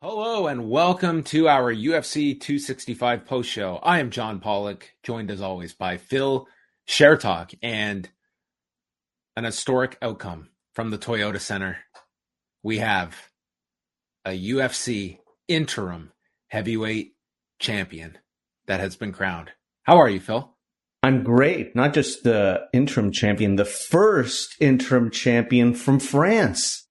Hello and welcome to our UFC 265 post show. I am John Pollock, joined as always by Phil Chertok, and an historic outcome from the Toyota Center. We have a UFC Interim Heavyweight Champion that has been crowned. How are you, Phil? I'm great. Not just the interim champion, the first interim champion from France.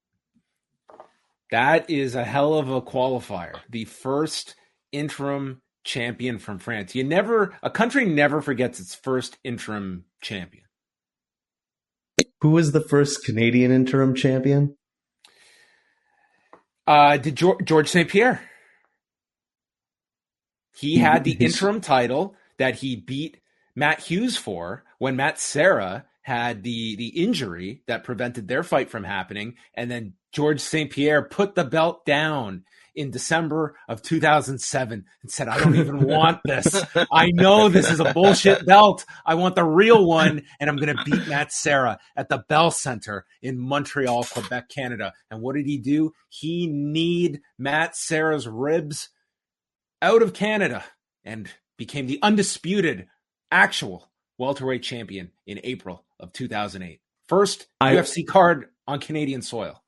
That is a hell of a qualifier. The first interim champion from France. A country never forgets its first interim champion. Who was the first Canadian interim champion? George St. Pierre. He had the interim title that he beat Matt Hughes for when Matt Serra had the injury that prevented their fight from happening, and then George St. Pierre put the belt down in December of 2007 and said, I don't even want this. I know this is a bullshit belt. I want the real one, and I'm going to beat Matt Serra at the Bell Center in Montreal, Quebec, Canada. And what did he do? He kneed Matt Serra's ribs out of Canada and became the undisputed actual welterweight champion in April of 2008. First UFC card on Canadian soil.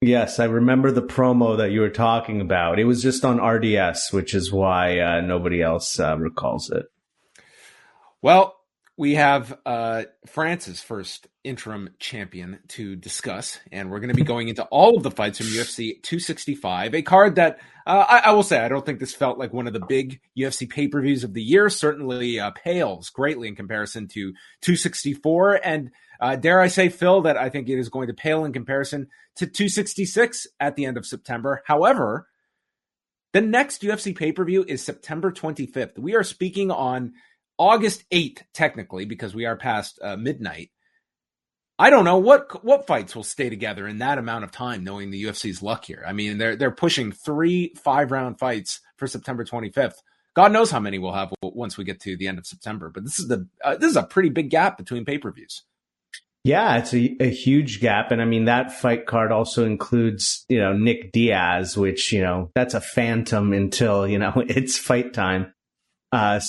Yes, I remember the promo that you were talking about. It was just on RDS, which is why nobody else recalls it. Well, we have France's first interim champion to discuss, and we're going to be going into all of the fights from UFC 265, a card that I will say I don't think this felt like one of the big UFC pay-per-views of the year. Certainly pales greatly in comparison to 264, and dare I say, Phil, that I think it is going to pale in comparison to 266 at the end of September. However, the next UFC pay-per-view is September 25th. We are speaking on August 8th, technically, because we are past midnight. I don't know what fights will stay together in that amount of time, knowing the UFC's luck here. I mean, they're pushing 3 5-round fights for September 25th. God knows how many we'll have once we get to the end of September. But this is a pretty big gap between pay-per-views. Yeah, it's a huge gap. And I mean, that fight card also includes, Nick Diaz, which, that's a phantom until, it's fight time. Could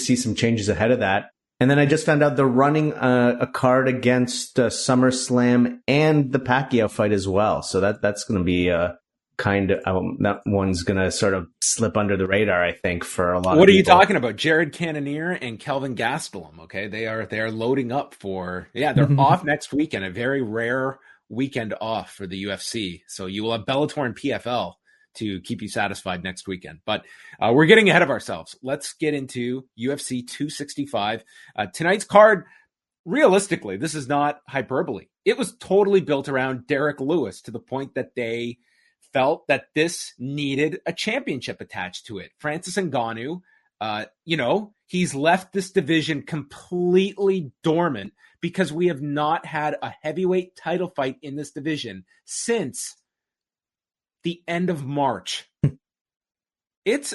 see some changes ahead of that. And then I just found out they're running a card against SummerSlam and the Pacquiao fight as well. So that's going to be that one's going to sort of slip under the radar, I think, for a lot of people. What are you talking about? Jared Cannonier and Kelvin Gastelum. Okay. They are loading up they're off next weekend, a very rare weekend off for the UFC. So you will have Bellator and PFL to keep you satisfied next weekend. But we're getting ahead of ourselves. Let's get into UFC 265. Tonight's card, realistically, this is not hyperbole. It was totally built around Derrick Lewis to the point that they felt that this needed a championship attached to it. Francis Ngannou, he's left this division completely dormant because we have not had a heavyweight title fight in this division since the end of March. It's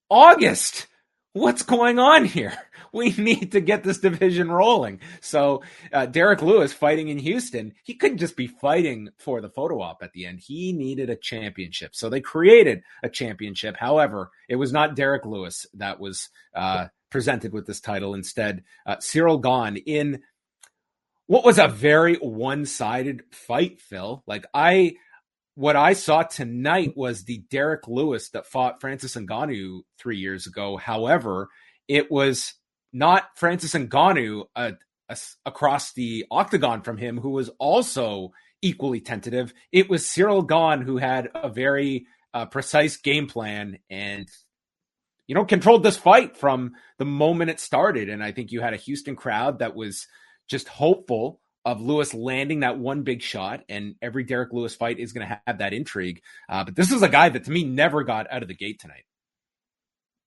August. What's going on here? We need to get this division rolling. So Derrick Lewis fighting in Houston, he couldn't just be fighting for the photo op at the end. He needed a championship. So they created a championship. However, it was not Derrick Lewis that was presented with this title. Instead, Ciryl Gane in what was a very one-sided fight, Phil. What I saw tonight was the Derrick Lewis that fought Francis Ngannou 3 years ago. However, it was not Francis Ngannou across the octagon from him who was also equally tentative. It was Ciryl Gane who had a very precise game plan and, controlled this fight from the moment it started. And I think you had a Houston crowd that was just hopeful of Lewis landing that one big shot, and every Derrick Lewis fight is going to have that intrigue. But this is a guy that, to me, never got out of the gate tonight.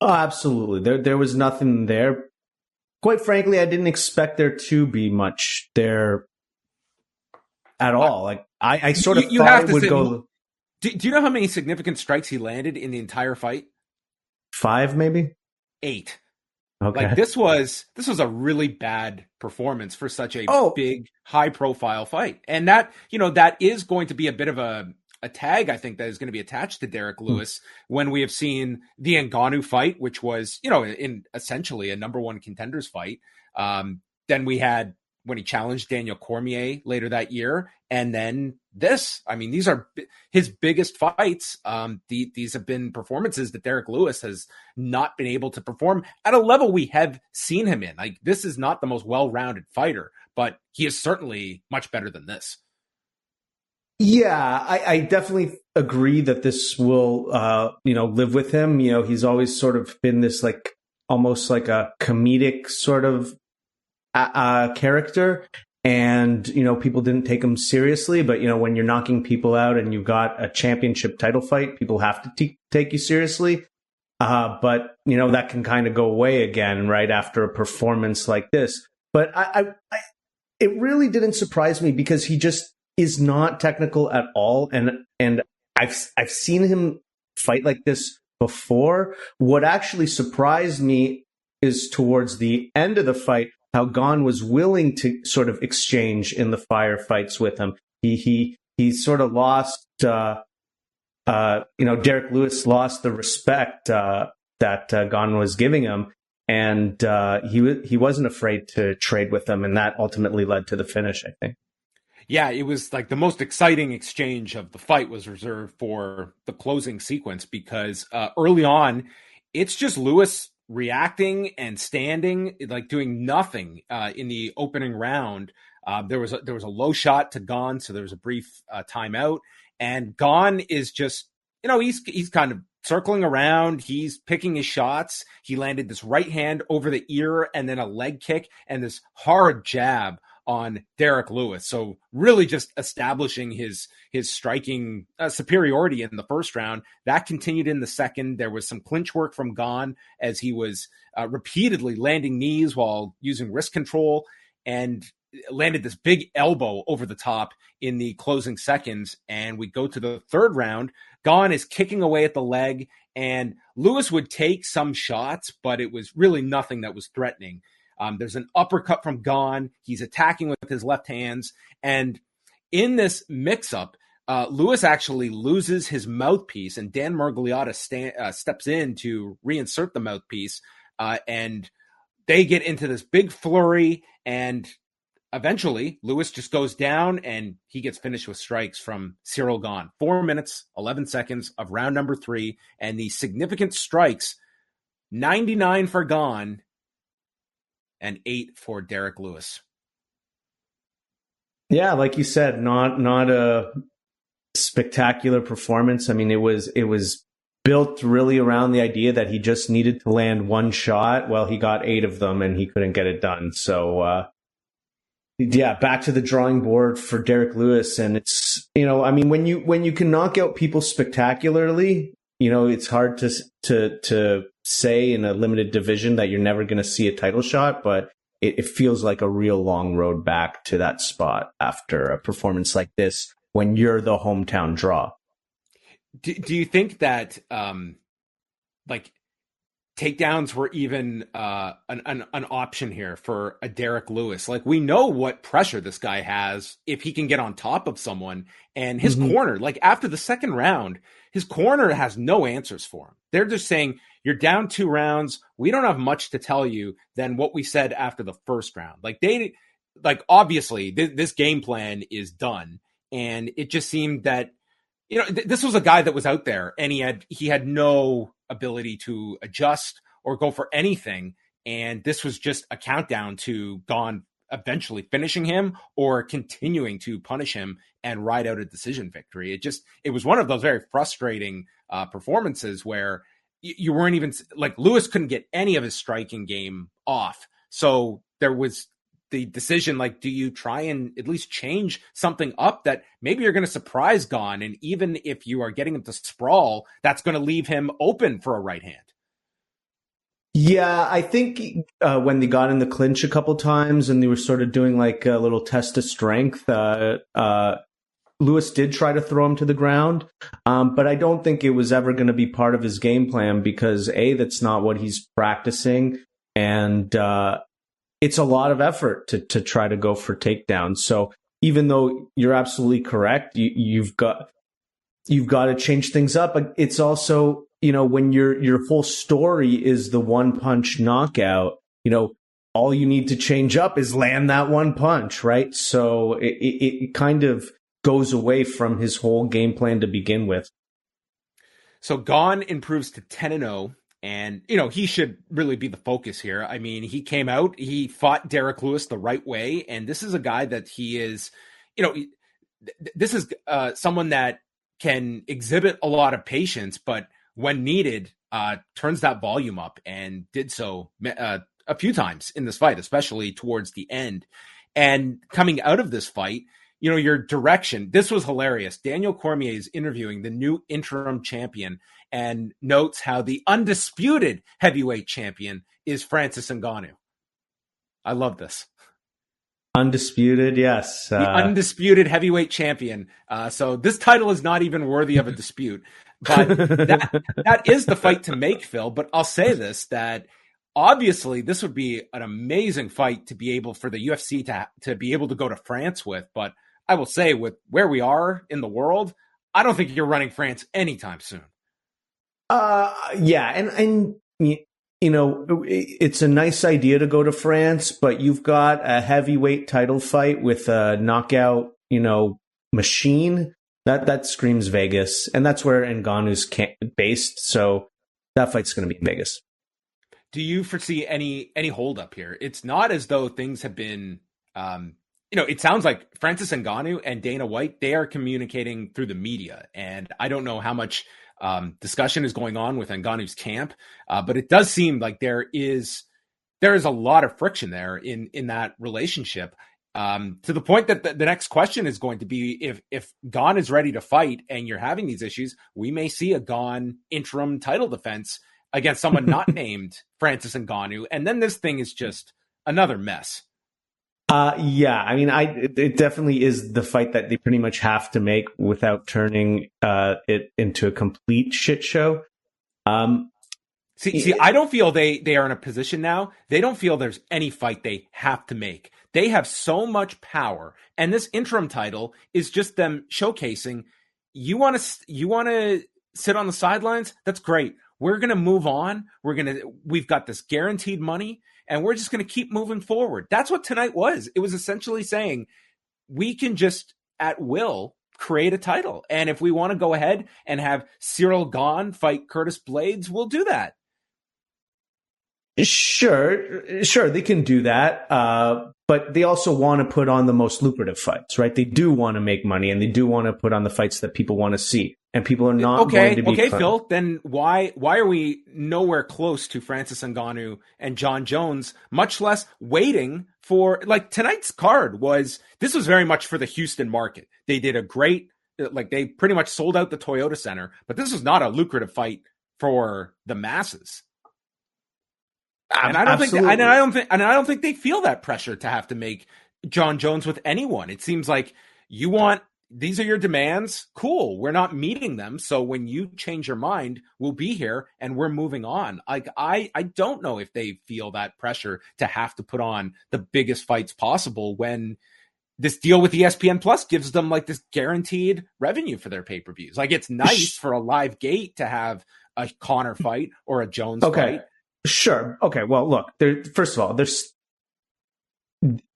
Oh, absolutely. There was nothing there. Quite frankly, I didn't expect there to be much there at all. I sort of thought it would go. Do you know how many significant strikes he landed in the entire fight? 5, maybe? 8. Okay. This was a really bad performance for such a big, high profile fight. And that is going to be a bit of a a tag, I think, that is going to be attached to Derrick Lewis when we have seen the Ngannou fight, which was, in essentially a number one contenders fight. Then we had when he challenged Daniel Cormier later that year. And then this, I mean, these are his biggest fights. These have been performances that Derrick Lewis has not been able to perform at a level we have seen him in. Like, this is not the most well-rounded fighter, but he is certainly much better than this. Yeah, I definitely agree that this will, live with him. He's always sort of been this almost like a comedic sort of character. And, people didn't take him seriously. But, when you're knocking people out and you've got a championship title fight, people have to take you seriously. But, that can kind of go away again right after a performance like this. But it really didn't surprise me because he just is not technical at all. And I've seen him fight like this before. What actually surprised me is towards the end of the fight, how Gane was willing to sort of exchange in the firefights with him. He sort of lost, Derrick Lewis lost the respect that Gane was giving him, and he wasn't afraid to trade with him, and that ultimately led to the finish, I think. Yeah, it was like the most exciting exchange of the fight was reserved for the closing sequence because early on, it's just Lewis reacting and standing, like doing nothing in the opening round. There was a low shot to Gane, so there was a brief timeout, and Gane is just, he's kind of circling around. He's picking his shots. He landed this right hand over the ear and then a leg kick and this hard jab on Derrick Lewis. So really just establishing his striking superiority in the first round. That continued in the second. There was some clinch work from Gane as he was repeatedly landing knees while using wrist control and landed this big elbow over the top in the closing seconds. And we go to the third round. Gane is kicking away at the leg and Lewis would take some shots, but it was really nothing that was threatening. There's an uppercut from Gane. He's attacking with his left hands. And in this mix-up, Lewis actually loses his mouthpiece, and Dan Miragliotta steps in to reinsert the mouthpiece. And they get into this big flurry, and eventually Lewis just goes down, and he gets finished with strikes from Ciryl Gane. 4 minutes, 11 seconds of round number 3, and the significant strikes, 99 for Gane, and 8 for Derrick Lewis. Yeah, like you said, not a spectacular performance. I mean, it was built really around the idea that he just needed to land one shot. Well, he got 8 of them and he couldn't get it done. So, back to the drawing board for Derrick Lewis. And it's, when you can knock out people spectacularly, it's hard to say in a limited division that you're never going to see a title shot, but it feels like a real long road back to that spot after a performance like this when you're the hometown draw. Do you think that takedowns were even an option here for a Derrick Lewis? Like, we know what pressure this guy has if he can get on top of someone, and his corner, like after the second round, his corner has no answers for him. They're just saying, you're down 2 rounds. We don't have much to tell you than what we said after the first round. Obviously this game plan is done. And it just seemed that, this was a guy that was out there and he had no ability to adjust or go for anything. And this was just a countdown to Gane eventually finishing him or continuing to punish him and ride out a decision victory. It was one of those very frustrating performances where you weren't even Lewis couldn't get any of his striking game off. So there was the decision, do you try and at least change something up that maybe you're going to surprise Gane? And even if you are getting him to sprawl, that's going to leave him open for a right hand. Yeah, I think when they got in the clinch a couple times and they were sort of doing a little test of strength, Lewis did try to throw him to the ground, but I don't think it was ever going to be part of his game plan because that's not what he's practicing, and it's a lot of effort to try to go for takedowns. So even though you're absolutely correct, you've got you've got to change things up. It's also, when your whole story is the one punch knockout, all you need to change up is land that one punch, right? So it kind of goes away from his whole game plan to begin with. So Gane improves to 10-0, and, he should really be the focus here. I mean, he came out, he fought Derrick Lewis the right way, and this is a guy that he is, this is someone that can exhibit a lot of patience, but when needed, turns that volume up, and did so a few times in this fight, especially towards the end. And coming out of this fight, your direction, this was hilarious. Daniel Cormier is interviewing the new interim champion and notes how the undisputed heavyweight champion is Francis Ngannou. I love this. Undisputed, yes. The undisputed heavyweight champion. So this title is not even worthy of a dispute. But that is the fight to make, Phil. But I'll say this, that obviously this would be an amazing fight to be able for the UFC to be able to go to France with. But I will say, with where we are in the world, I don't think you're running France anytime soon. Yeah. And it's a nice idea to go to France, but you've got a heavyweight title fight with a knockout, machine that screams Vegas, and that's where Ngannou's based. So that fight's going to be in Vegas. Do you foresee any hold up here? It's not as though things have been, it sounds like Francis Ngannou and Dana White, they are communicating through the media, and I don't know how much discussion is going on with Ngannou's camp, but it does seem like there is a lot of friction there in that relationship, to the point that the next question is going to be, if Gane is ready to fight and you're having these issues, we may see a Gane interim title defense against someone not named Francis Ngannou, and then this thing is just another mess. Yeah, I mean, it definitely is the fight that they pretty much have to make without turning it into a complete shit show. See, I don't feel they are in a position now. They don't feel there's any fight they have to make. They have so much power, and this interim title is just them showcasing. You want to sit on the sidelines? That's great. We're going to move on. We've got this guaranteed money, and we're just going to keep moving forward. That's what tonight was. It was essentially saying we can just at will create a title. And if we want to go ahead and have Ciryl Gane fight Curtis Blades, we'll do that. Sure, they can do that. But they also want to put on the most lucrative fights, right? They do want to make money, and they do want to put on the fights that people want to see. And people are not going to be okay, Phil. Then why are we nowhere close to Francis Ngannou and John Jones, much less waiting for, like, tonight's card was very much for the Houston market. They did a great, they pretty much sold out the Toyota Center, but this was not a lucrative fight for the masses. And I don't think they feel that pressure to have to make John Jones with anyone. It seems like these are your demands. Cool. We're not meeting them. So when you change your mind, we'll be here and we're moving on. Like, I don't know if they feel that pressure to have to put on the biggest fights possible when this deal with ESPN Plus gives them like this guaranteed revenue for their pay-per-views. Like, it's nice for a live gate to have a Conor fight or a Jones fight. Sure. Okay. Well, look, first of all,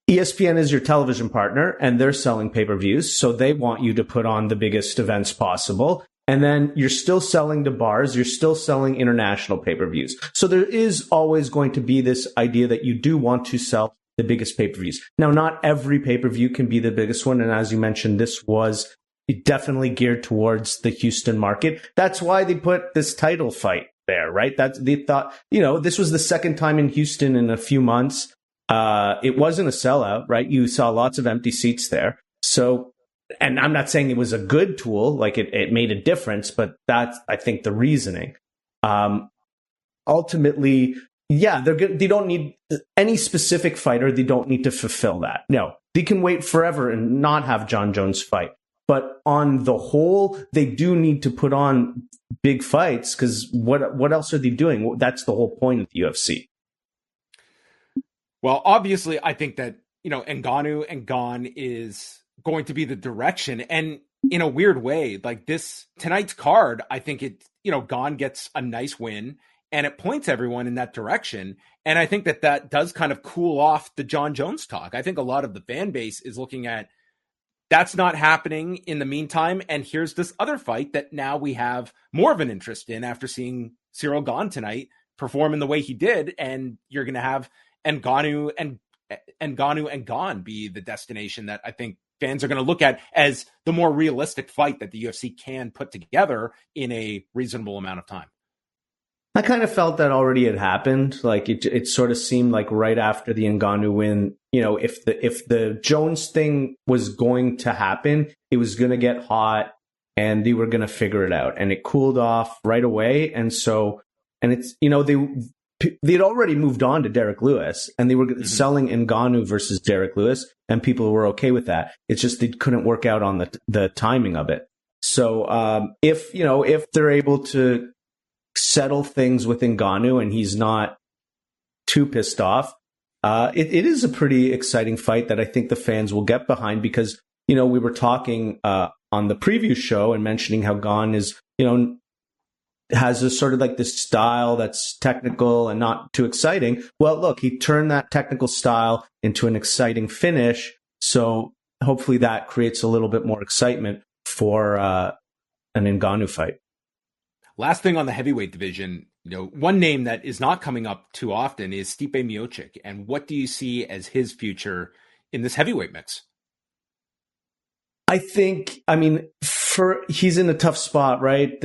ESPN is your television partner, and they're selling pay-per-views, so they want you to put on the biggest events possible. And then you're still selling to bars, you're still selling international pay-per-views. So there is always going to be this idea that you do want to sell the biggest pay-per-views. Now, not every pay-per-view can be the biggest one, and as you mentioned, this was definitely geared towards the Houston market. That's why they put this title fight there, right? They thought, this was the second time in Houston in a few months. It wasn't a sellout, right? You saw lots of empty seats there. So, and I'm not saying it was a good tool, like it made a difference, but that's, I think, the reasoning. Ultimately, yeah, they don't need any specific fighter. They don't need to fulfill that. No, they can wait forever and not have John Jones fight. But on the whole, they do need to put on big fights, because what else are they doing? That's the whole point of the UFC. Well, obviously, I think that, Ngannou and Gane is going to be the direction. And, in a weird way, like this tonight's card, I think Gane gets a nice win and it points everyone in that direction. And I think that does kind of cool off the Jon Jones talk. I think a lot of the fan base is looking at that's not happening in the meantime. And here's this other fight that now we have more of an interest in after seeing Ciryl Gane tonight perform in the way he did. And you're going to have Ngannou and Gane be the destination that I think fans are going to look at as the more realistic fight that the UFC can put together in a reasonable amount of time. I kind of felt that already had happened. Like it sort of seemed like right after the Ngannou win, if the Jones thing was going to happen, it was going to get hot and they were going to figure it out. And it cooled off right away. And it's, they'd already moved on to Derrick Lewis and they were selling Ngannou versus Derrick Lewis and people were okay with that. It's just they couldn't work out on the timing of it. So if they're able to settle things with Ngannou and he's not too pissed off, it is a pretty exciting fight that I think the fans will get behind because, we were talking on the preview show and mentioning how Gane is, has a sort of like this style that's technical and not too exciting. Well, look, he turned that technical style into an exciting finish. So hopefully that creates a little bit more excitement for an Ngannou fight. Last thing on the heavyweight division, one name that is not coming up too often is Stipe Miocic. And what do you see as his future in this heavyweight mix? He's in a tough spot, right?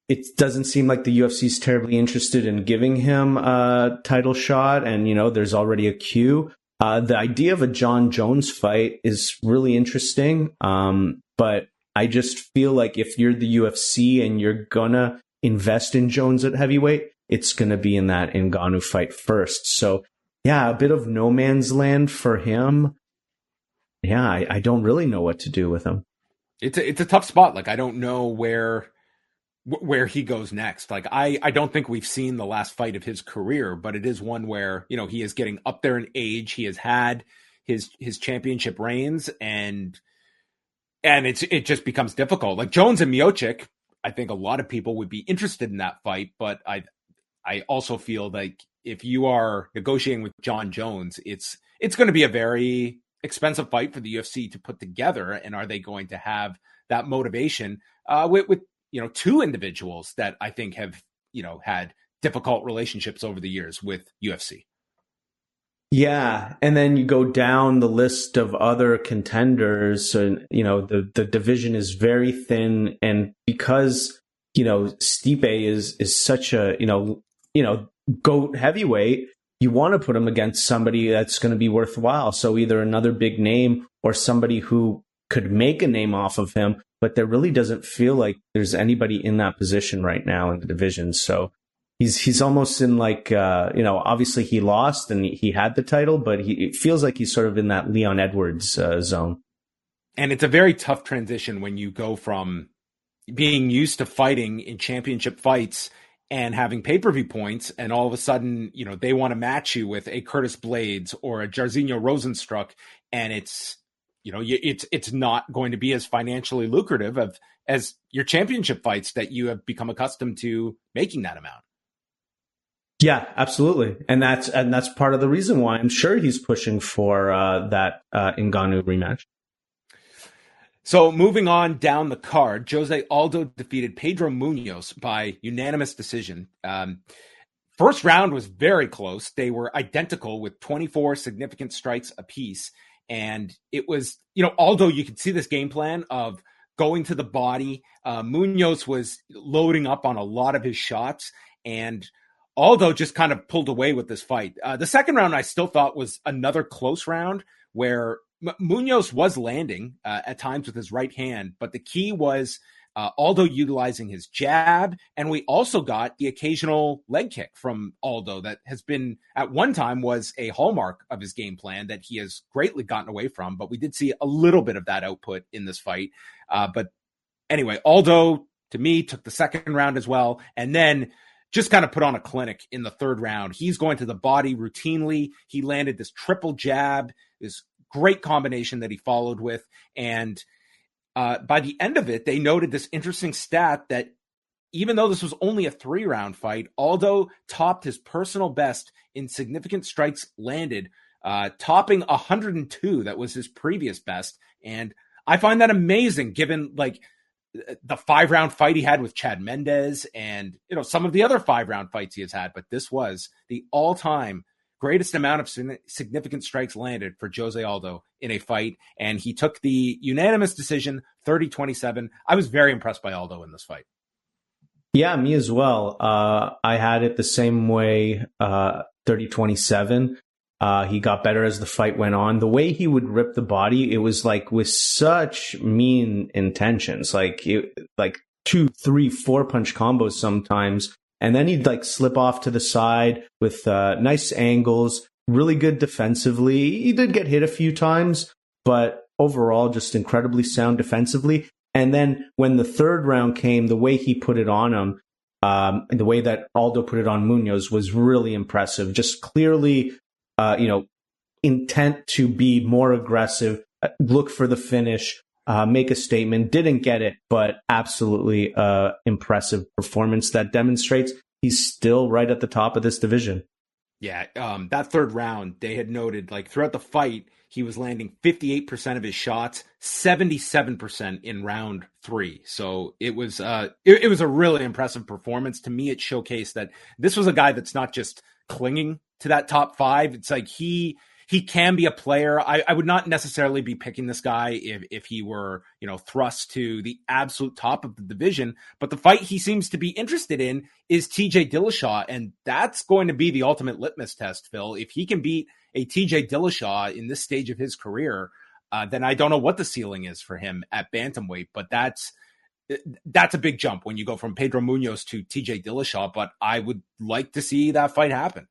It doesn't seem like the UFC is terribly interested in giving him a title shot. And, there's already a queue. The idea of a Jon Jones fight is really interesting. But I just feel like if you're the UFC and you're going to invest in Jones at heavyweight, it's going to be in that Ngannou fight first. So, yeah, a bit of no man's land for him. Yeah, I don't really know what to do with him. It's a tough spot. Like, I don't know where he goes next. Like, I don't think we've seen the last fight of his career, but it is one where, he is getting up there in age. He has had his championship reigns and it just becomes difficult. Like Jones and Miocic, I think a lot of people would be interested in that fight, but I also feel like if you are negotiating with Jon Jones, it's going to be a very expensive fight for the UFC to put together. And are they going to have that motivation with two individuals that I think have had difficult relationships over the years with UFC? Yeah, and then you go down the list of other contenders, and the division is very thin, and because Stipe is such a GOAT heavyweight, you want to put him against somebody that's going to be worthwhile. So either another big name or somebody who could make a name off of him, but there really doesn't feel like there's anybody in that position right now in the division. So he's almost in like, obviously he lost and he had the title, but it feels like he's sort of in that Leon Edwards zone. And it's a very tough transition when you go from being used to fighting in championship fights and having pay-per-view points, and all of a sudden, they want to match you with a Curtis Blades or a Jairzinho Rosenstruck, and it's not going to be as financially lucrative as your championship fights that you have become accustomed to making that amount. Yeah, absolutely. And that's part of the reason why I'm sure he's pushing for that Ngannou rematch. So moving on down the card, Jose Aldo defeated Pedro Munhoz by unanimous decision. First round was very close. They were identical with 24 significant strikes apiece. And it was, Aldo, you could see this game plan of going to the body. Munhoz was loading up on a lot of his shots, and Aldo just kind of pulled away with this fight. The second round I still thought was another close round where Munhoz was landing at times with his right hand, but the key was Aldo utilizing his jab, and we also got the occasional leg kick from Aldo that has been, at one time, was a hallmark of his game plan that he has greatly gotten away from, but we did see a little bit of that output in this fight. But anyway, Aldo, to me, took the second round as well, and then just kind of put on a clinic in the third round. He's going to the body routinely. He landed this triple jab, this great combination that he followed with, and by the end of it, they noted this interesting stat that even though this was only a 3-round fight, Aldo topped his personal best in significant strikes landed, topping 102. That was his previous best. And I find that amazing given like the 5-round fight he had with Chad Mendes and, some of the other 5-round fights he has had. But this was the all-time greatest amount of significant strikes landed for Jose Aldo in a fight. And he took the unanimous decision, 30-27. I was very impressed by Aldo in this fight. Yeah, me as well. I had it the same way, 30-27. He got better as the fight went on. The way he would rip the body, it was like with such mean intentions, like 2, 3, 4 punch combos sometimes. And then he'd like slip off to the side with nice angles, really good defensively. He did get hit a few times, but overall just incredibly sound defensively. And then when the third round came, the way he put it on him, and the way that Aldo put it on Munhoz was really impressive. Just clearly, intent to be more aggressive, look for the finish, make a statement. Didn't get it, but absolutely impressive performance that demonstrates he's still right at the top of this division. Yeah, that third round, they had noted, like, throughout the fight, he was landing 58% of his shots, 77% in round 3. So it was a really impressive performance. To me, it showcased that this was a guy that's not just clinging to that top 5. It's like he can be a player. I would not necessarily be picking this guy if he were, thrust to the absolute top of the division. But the fight he seems to be interested in is TJ Dillashaw. And that's going to be the ultimate litmus test, Phil. If he can beat a TJ Dillashaw in this stage of his career, then I don't know what the ceiling is for him at bantamweight. But that's a big jump when you go from Pedro Munhoz to TJ Dillashaw. But I would like to see that fight happen.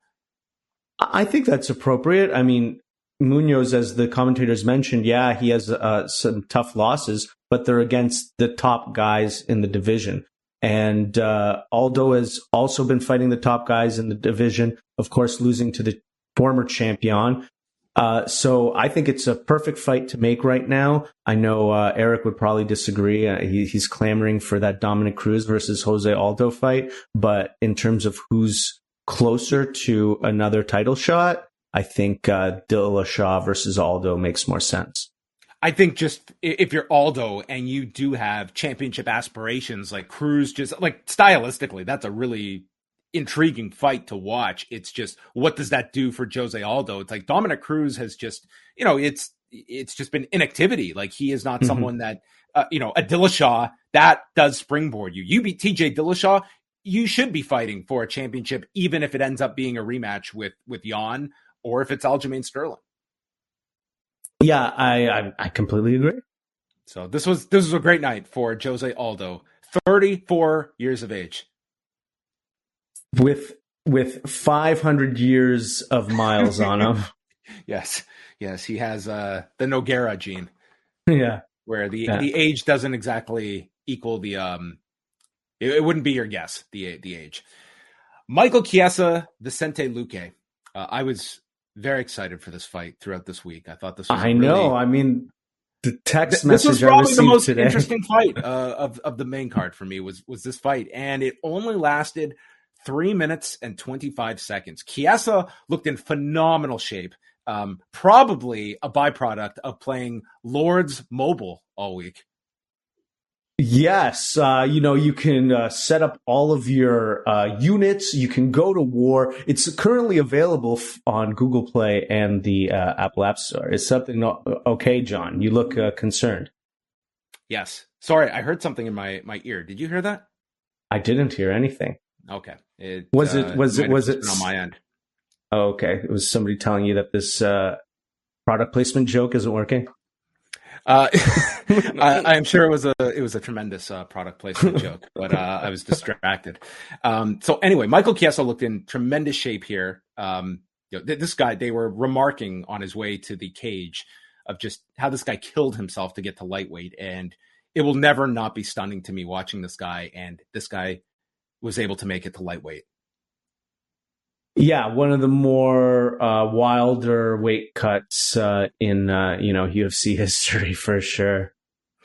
I think that's appropriate. I mean, Munhoz, as the commentators mentioned, yeah, he has some tough losses, but they're against the top guys in the division. And Aldo has also been fighting the top guys in the division, of course, losing to the former champion. So I think it's a perfect fight to make right now. I know Eric would probably disagree. He's clamoring for that Dominic Cruz versus Jose Aldo fight. But in terms of who's closer to another title shot, I think Dillashaw versus Aldo makes more sense. I think just if you're Aldo and you do have championship aspirations, like Cruz, just like stylistically, that's a really intriguing fight to watch. It's just, what does that do for Jose Aldo? It's like Dominic Cruz has just, it's just been inactivity. Like, he is not someone that, a Dillashaw that does springboard you. You beat TJ Dillashaw, you should be fighting for a championship, even if it ends up being a rematch with Jan, or if it's Aljamain Sterling. Yeah, I completely agree. So this was a great night for Jose Aldo, 34 years of age. With 500 years of miles on him. Yes, he has the Nogueira gene. Yeah. Where the age doesn't exactly equal the it wouldn't be your guess, the age. Michael Chiesa, Vicente Luque. I was very excited for this fight throughout this week. I thought this was I mean, the text message this was probably the most today. Interesting fight of the main card for me was this fight. And it only lasted 3 minutes and 25 seconds. Chiesa looked in phenomenal shape. Probably a byproduct of playing Lord's Mobile all week. Yes, you can set up all of your units. You can go to war. It's currently available on Google Play and the Apple App Store. Is something okay, John? You look concerned. Yes. Sorry, I heard something in my ear. Did you hear that? I didn't hear anything. Okay. Was it on my end? Oh, okay. It was somebody telling you that this product placement joke isn't working. I'm sure it was a tremendous product placement joke, but I was distracted. So anyway, Michael Chiesa looked in tremendous shape here. This guy, they were remarking on his way to the cage of just how this guy killed himself to get to lightweight, and it will never not be stunning to me watching this guy. And this guy was able to make it to lightweight. Yeah, one of the more wilder weight cuts in UFC history for sure.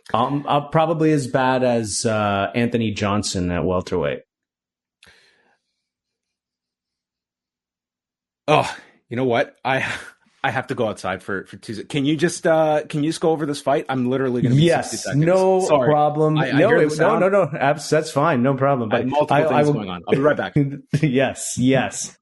Probably as bad as Anthony Johnson at welterweight. Oh, you know what? I have to go outside for Tuesday. Can you just go over this fight? I'm literally going to be 60 seconds. No Sorry. problem. No. That's fine. No problem. I have multiple things going on. I'll be right back. Yes.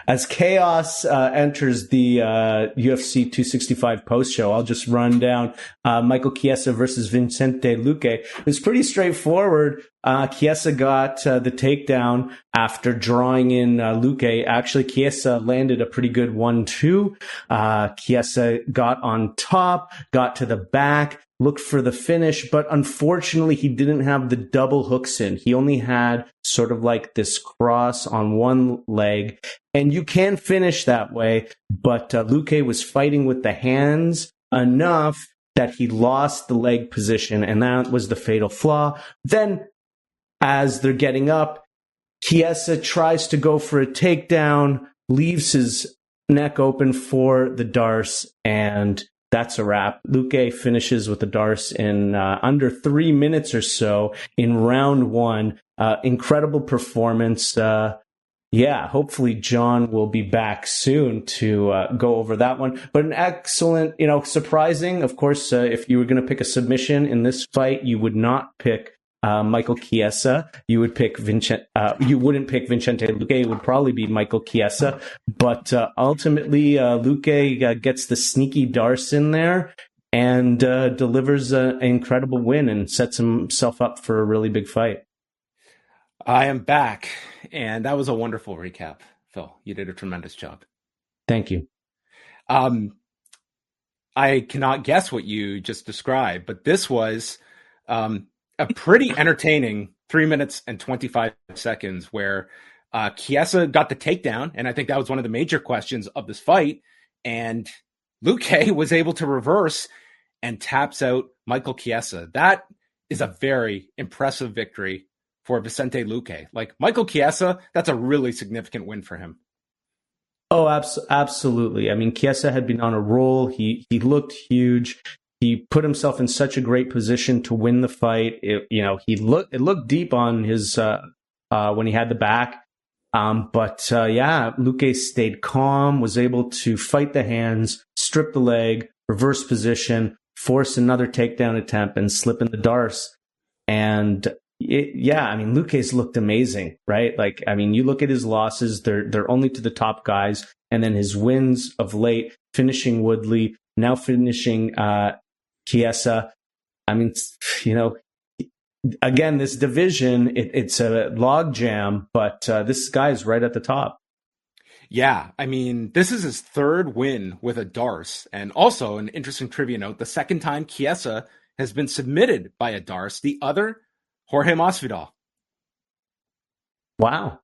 As chaos enters the UFC 265 post show, I'll just run down Michael Chiesa versus Vicente Luque. It's pretty straightforward. Chiesa got the takedown after drawing in Luque. Actually, Chiesa landed a pretty good 1-2. Chiesa got on top, got to the back, looked for the finish, but unfortunately he didn't have the double hooks in. He only had sort of like this cross on one leg, and you can finish that way, but Luque was fighting with the hands enough that he lost the leg position, and that was the fatal flaw. Then, as they're getting up, Chiesa tries to go for a takedown, leaves his neck open for the Darce, and that's a wrap. Luque finishes with the Darce in under 3 minutes or so in round one. Incredible performance. Hopefully John will be back soon to go over that one. But an excellent, surprising. Of course, if you were going to pick a submission in this fight, you would not pick Michael Chiesa. You would pick you wouldn't pick Vicente Luque. It would probably be Michael Chiesa. But ultimately, Luque gets the sneaky Darce in there and delivers an incredible win and sets himself up for a really big fight. I am back, and that was a wonderful recap, Phil. You did a tremendous job. Thank you. I cannot guess what you just described, but this was a pretty entertaining 3 minutes and 25 seconds where Chiesa got the takedown, and I think that was one of the major questions of this fight, and Luque was able to reverse and taps out Michael Chiesa. That is a very impressive victory for Vicente Luque. Like, Michael Chiesa, that's a really significant win for him. Oh, absolutely. I mean, Chiesa had been on a roll. He looked huge. He put himself in such a great position to win the fight. It looked deep on his when he had the back. Luque stayed calm, was able to fight the hands, strip the leg, reverse position, force another takedown attempt, and slip in the Darce. And Luque's looked amazing, right? Like, I mean, you look at his losses, they're only to the top guys. And then his wins of late, finishing Woodley, now finishing Chiesa. I mean, again, this division, it's a logjam, but this guy's right at the top. Yeah, I mean, this is his third win with a Darce. And also, an interesting trivia note, the second time Chiesa has been submitted by a Darce, the other, Jorge Masvidal. Wow.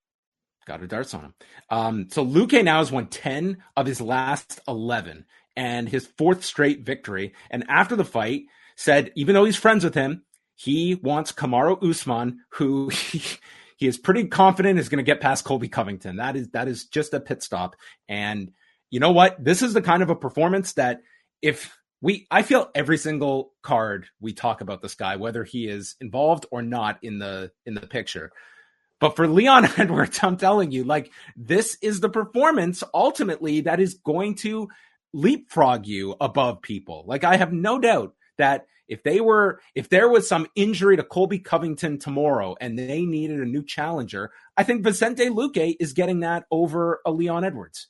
Got a Darce on him. So Luque now has won 10 of his last 11 and his fourth straight victory. And after the fight, said, even though he's friends with him, he wants Kamaru Usman, who he is pretty confident is going to get past Colby Covington. That is just a pit stop. And you know what? This is the kind of a performance that I feel every single card we talk about this guy, whether he is involved or not in the picture. But for Leon Edwards, I'm telling you, like, this is the performance ultimately that is going to leapfrog you above people. Like, I have no doubt that if there was some injury to Colby Covington tomorrow and they needed a new challenger, I think Vicente Luque is getting that over a Leon Edwards.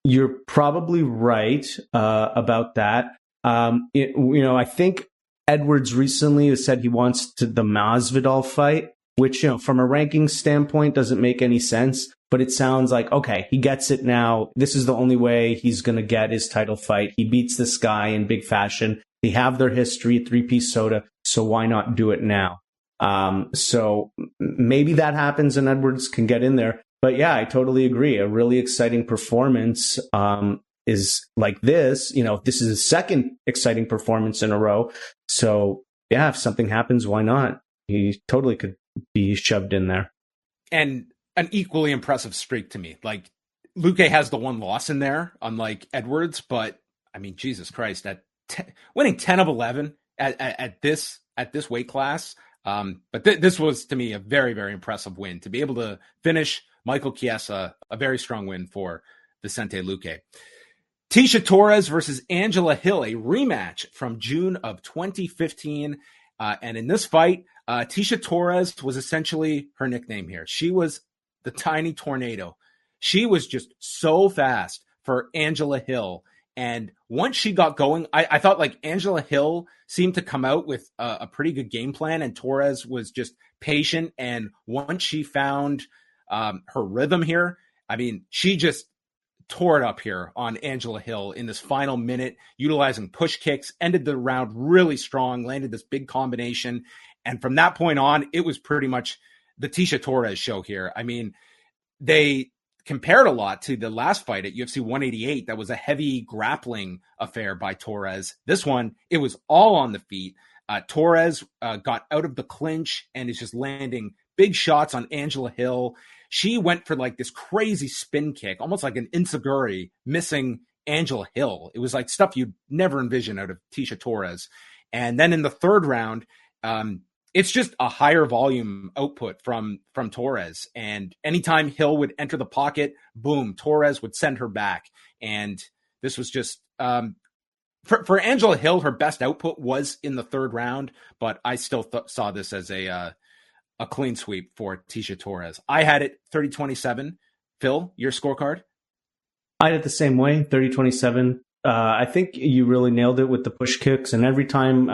You're probably right about that. I think Edwards recently has said he wants the Masvidal fight, which, from a ranking standpoint doesn't make any sense, but it sounds like, okay, he gets it now. This is the only way he's going to get his title fight. He beats this guy in big fashion. They have their history, three-piece soda, so why not do it now? So maybe that happens and Edwards can get in there. But yeah, I totally agree. A really exciting performance is like this. This is his second exciting performance in a row. So yeah, if something happens, why not? He totally could be shoved in there. And an equally impressive streak to me. Like, Luque has the one loss in there, unlike Edwards. But I mean, Jesus Christ, winning 10 of 11 at this weight class. But this was, to me, a very, very impressive win. To be able to finish Michael Chiesa, a very strong win for Vicente Luque. Tecia Torres versus Angela Hill, a rematch from June of 2015. And in this fight, Tecia Torres was essentially her nickname here. She was the tiny tornado. She was just so fast for Angela Hill. And once she got going, I thought like Angela Hill seemed to come out with a pretty good game plan, and Torres was just patient. And once she found her rhythm here, I mean, she just tore it up here on Angela Hill in this final minute, utilizing push kicks, ended the round really strong, landed this big combination. And from that point on, it was pretty much the Tecia Torres show here. I mean, they compared a lot to the last fight at UFC 188. That was a heavy grappling affair by Torres. This one, it was all on the feet. Torres got out of the clinch and is just landing big shots on Angela Hill. She went for like this crazy spin kick, almost like an enziguri, missing Angela Hill. It was like stuff you'd never envision out of Tecia Torres. And then in the third round, it's just a higher volume output from Torres. And anytime Hill would enter the pocket, boom, Torres would send her back. And this was just, for Angela Hill, her best output was in the third round, but I still saw this as a clean sweep for Tecia Torres. I had it 30-27. Phil, your scorecard? I had it the same way, 30-27. I think you really nailed it with the push kicks. And every time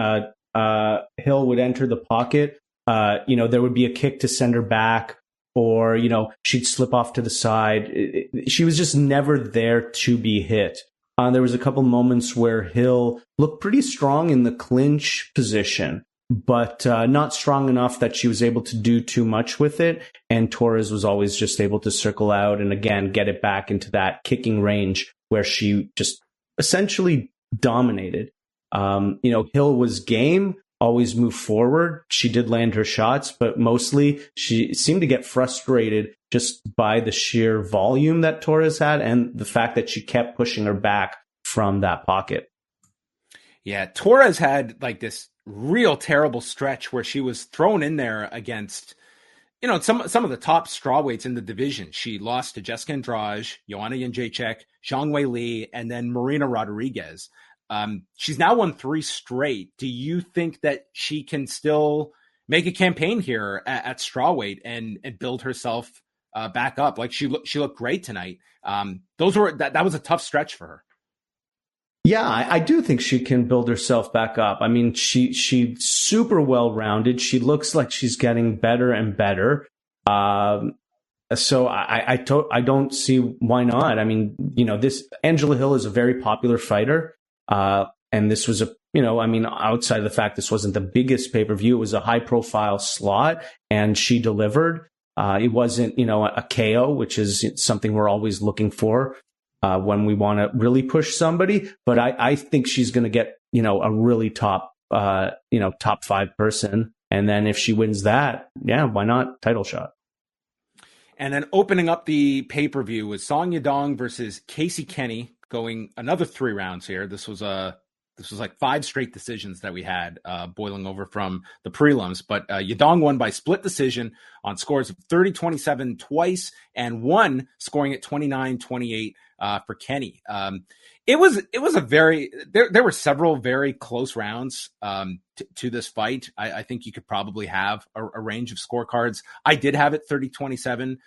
Hill would enter the pocket, there would be a kick to send her back, or, she'd slip off to the side. She was just never there to be hit. There was a couple moments where Hill looked pretty strong in the clinch position, but not strong enough that she was able to do too much with it. And Torres was always just able to circle out and, again, get it back into that kicking range where she just essentially dominated. Hill was game, always moved forward. She did land her shots, but mostly she seemed to get frustrated just by the sheer volume that Torres had and the fact that she kept pushing her back from that pocket. Yeah, Torres had like this real terrible stretch where she was thrown in there against, some of the top strawweights in the division. She lost to Jessica Andrade, Joanna Jędrzejczyk, Zhang Weili, and then Marina Rodriguez. She's now won 3 straight. Do you think that she can still make a campaign here at strawweight and build herself back up? Like she looked great tonight. That was a tough stretch for her. Yeah, I do think she can build herself back up. I mean, she's super well-rounded. She looks like she's getting better and better. So I don't see why not. I mean, this Angela Hill is a very popular fighter. And this was outside of the fact this wasn't the biggest pay-per-view, it was a high-profile slot, and she delivered. It wasn't, a KO, which is something we're always looking for when we want to really push somebody. But I think she's going to get, a really top 5 person. And then if she wins that, yeah, why not? Title shot. And then opening up the pay-per-view was Song Yadong versus Casey Kenney, going another 3 rounds here. This was like 5 straight decisions that we had boiling over from the prelims. But Yadong won by split decision on scores of 30-27 twice, and one scoring at 29-28 for Kenney. It was a very there were several very close rounds to this fight. I think you could probably have a range of scorecards. I did have it 30-27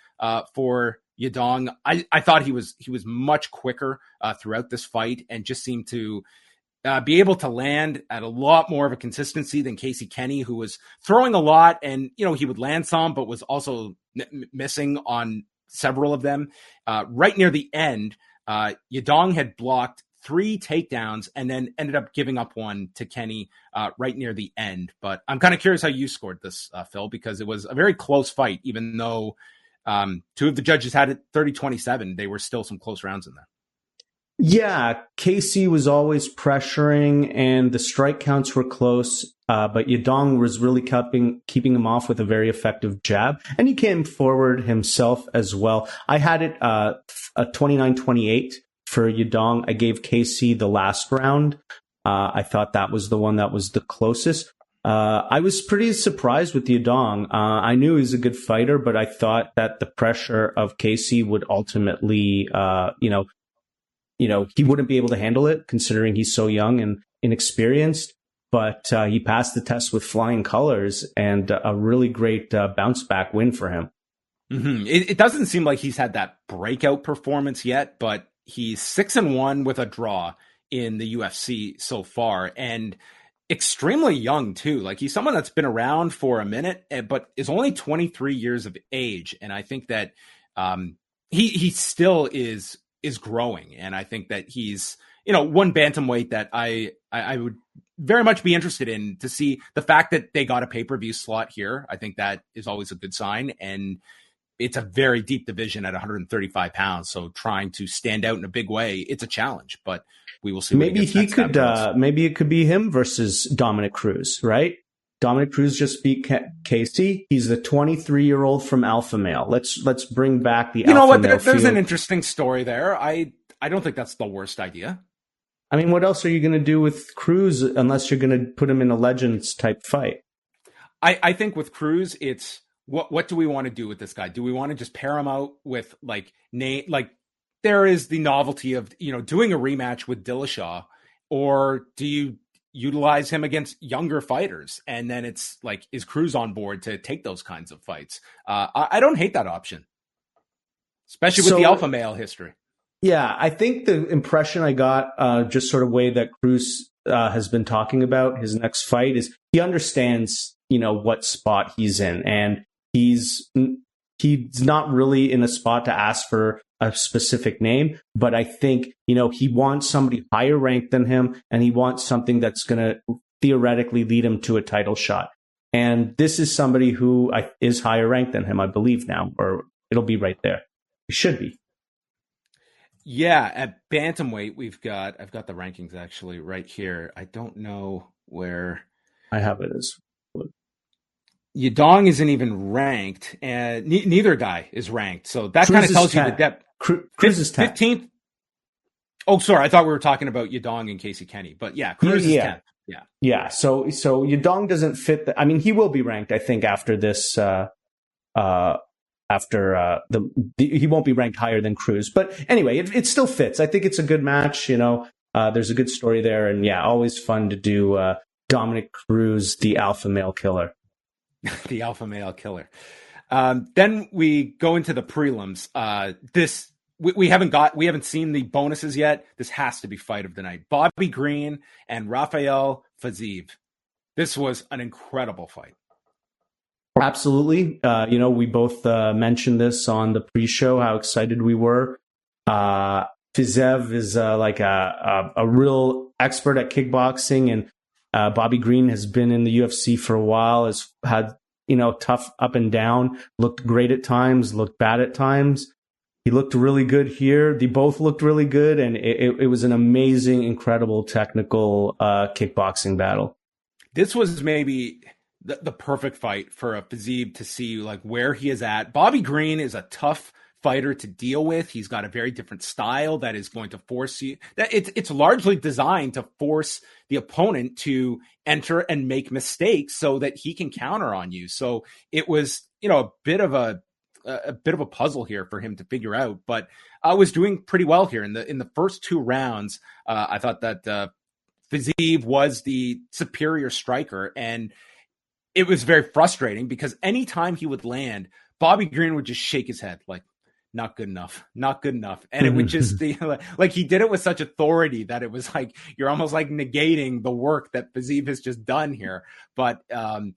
for Yadong. I thought he was much quicker throughout this fight and just seemed to be able to land at a lot more of a consistency than Casey Kenney, who was throwing a lot, and he would land some, but was also missing on several of them. Right near the end, Yadong had blocked 3 takedowns and then ended up giving up one to Kenney right near the end. But I'm kind of curious how you scored this, Phil, because it was a very close fight, even though 2 of the judges had it 30-27. They were still some close rounds in there. Yeah, Casey was always pressuring, and the strike counts were close. But Yadong was really keeping him off with a very effective jab, and he came forward himself as well. I had it a 29-28 for Yadong. I gave Casey the last round. I thought that was the one that was the closest. I was pretty surprised with Yadong. I knew he was a good fighter, but I thought that the pressure of Casey would ultimately, he wouldn't be able to handle it considering he's so young and inexperienced. But he passed the test with flying colors and a really great bounce back win for him. Mm-hmm. It doesn't seem like he's had that breakout performance yet, but he's 6-1 with a draw in the UFC so far, and extremely young too. Like, he's someone that's been around for a minute, but is only 23 years of age. And I think that he still is growing. And I think that he's, one bantamweight that I would very much be interested in to see. The fact that they got a pay-per-view slot here, I think that is always a good sign. And it's a very deep division at 135 pounds. So trying to stand out in a big way, it's a challenge, but we will see. Maybe maybe it could be him versus Dominic Cruz, right? Dominic Cruz just beat Casey. He's the 23-year-old from Alpha Male. Let's bring back the Alpha Male. There's an interesting story there. I don't think that's the worst idea. I mean, what else are you going to do with Cruz unless you're going to put him in a Legends type fight? I think with Cruz, it's what do we want to do with this guy? Do we want to just pair him out with there is the novelty of, doing a rematch with Dillashaw, or do you utilize him against younger fighters? And then it's like, is Cruz on board to take those kinds of fights? I don't hate that option, especially with the Alpha Male history. Yeah, I think the impression I got, just sort of way that Cruz has been talking about his next fight, is he understands, what spot he's in, and he's not really in a spot to ask for a specific name, but I think, he wants somebody higher ranked than him, and he wants something that's going to theoretically lead him to a title shot. And this is somebody who is higher ranked than him, I believe now, or it'll be right there. It should be. Yeah, at bantamweight, I've got the rankings actually right here. I don't know where I have it as. Yadong isn't even ranked, and neither guy is ranked. So that kind of tells you the depth. Cruz is 15th. Oh, sorry. I thought we were talking about Yadong and Casey Kenney, but yeah, Cruz is 10th. Yeah. Yeah. So Yadong doesn't fit. I mean, he will be ranked, I think, after this, he won't be ranked higher than Cruz, but anyway, it still fits. I think it's a good match. There's a good story there, and yeah, always fun to do Dominic Cruz, the Alpha Male Killer. The Alpha Male Killer. Then we go into the prelims. We haven't seen the bonuses yet. This has to be fight of the night. Bobby Green and Rafael Fiziev. This was an incredible fight. Absolutely. We both mentioned this on the pre-show, how excited we were. Fiziev is like a real expert at kickboxing, and Bobby Green has been in the UFC for a while, has had, tough up and down, looked great at times, looked bad at times. He looked really good here. They both looked really good, and it was an amazing, incredible technical kickboxing battle. This was maybe the perfect fight for a Fiziev to see like where he is at. Bobby Green is a tough fighter to deal with. He's got a very different style that is going to force you. It's largely designed to force the opponent to enter and make mistakes so that he can counter on you. So it was, a bit of a puzzle here for him to figure out, but I was doing pretty well here in the first two rounds. I thought that Fiziev was the superior striker, and it was very frustrating because anytime he would land, Bobby Green would just shake his head like, not good enough, not good enough. And it would just be like, he did it with such authority that it was like, you're almost like negating the work that Fiziev has just done here. But, in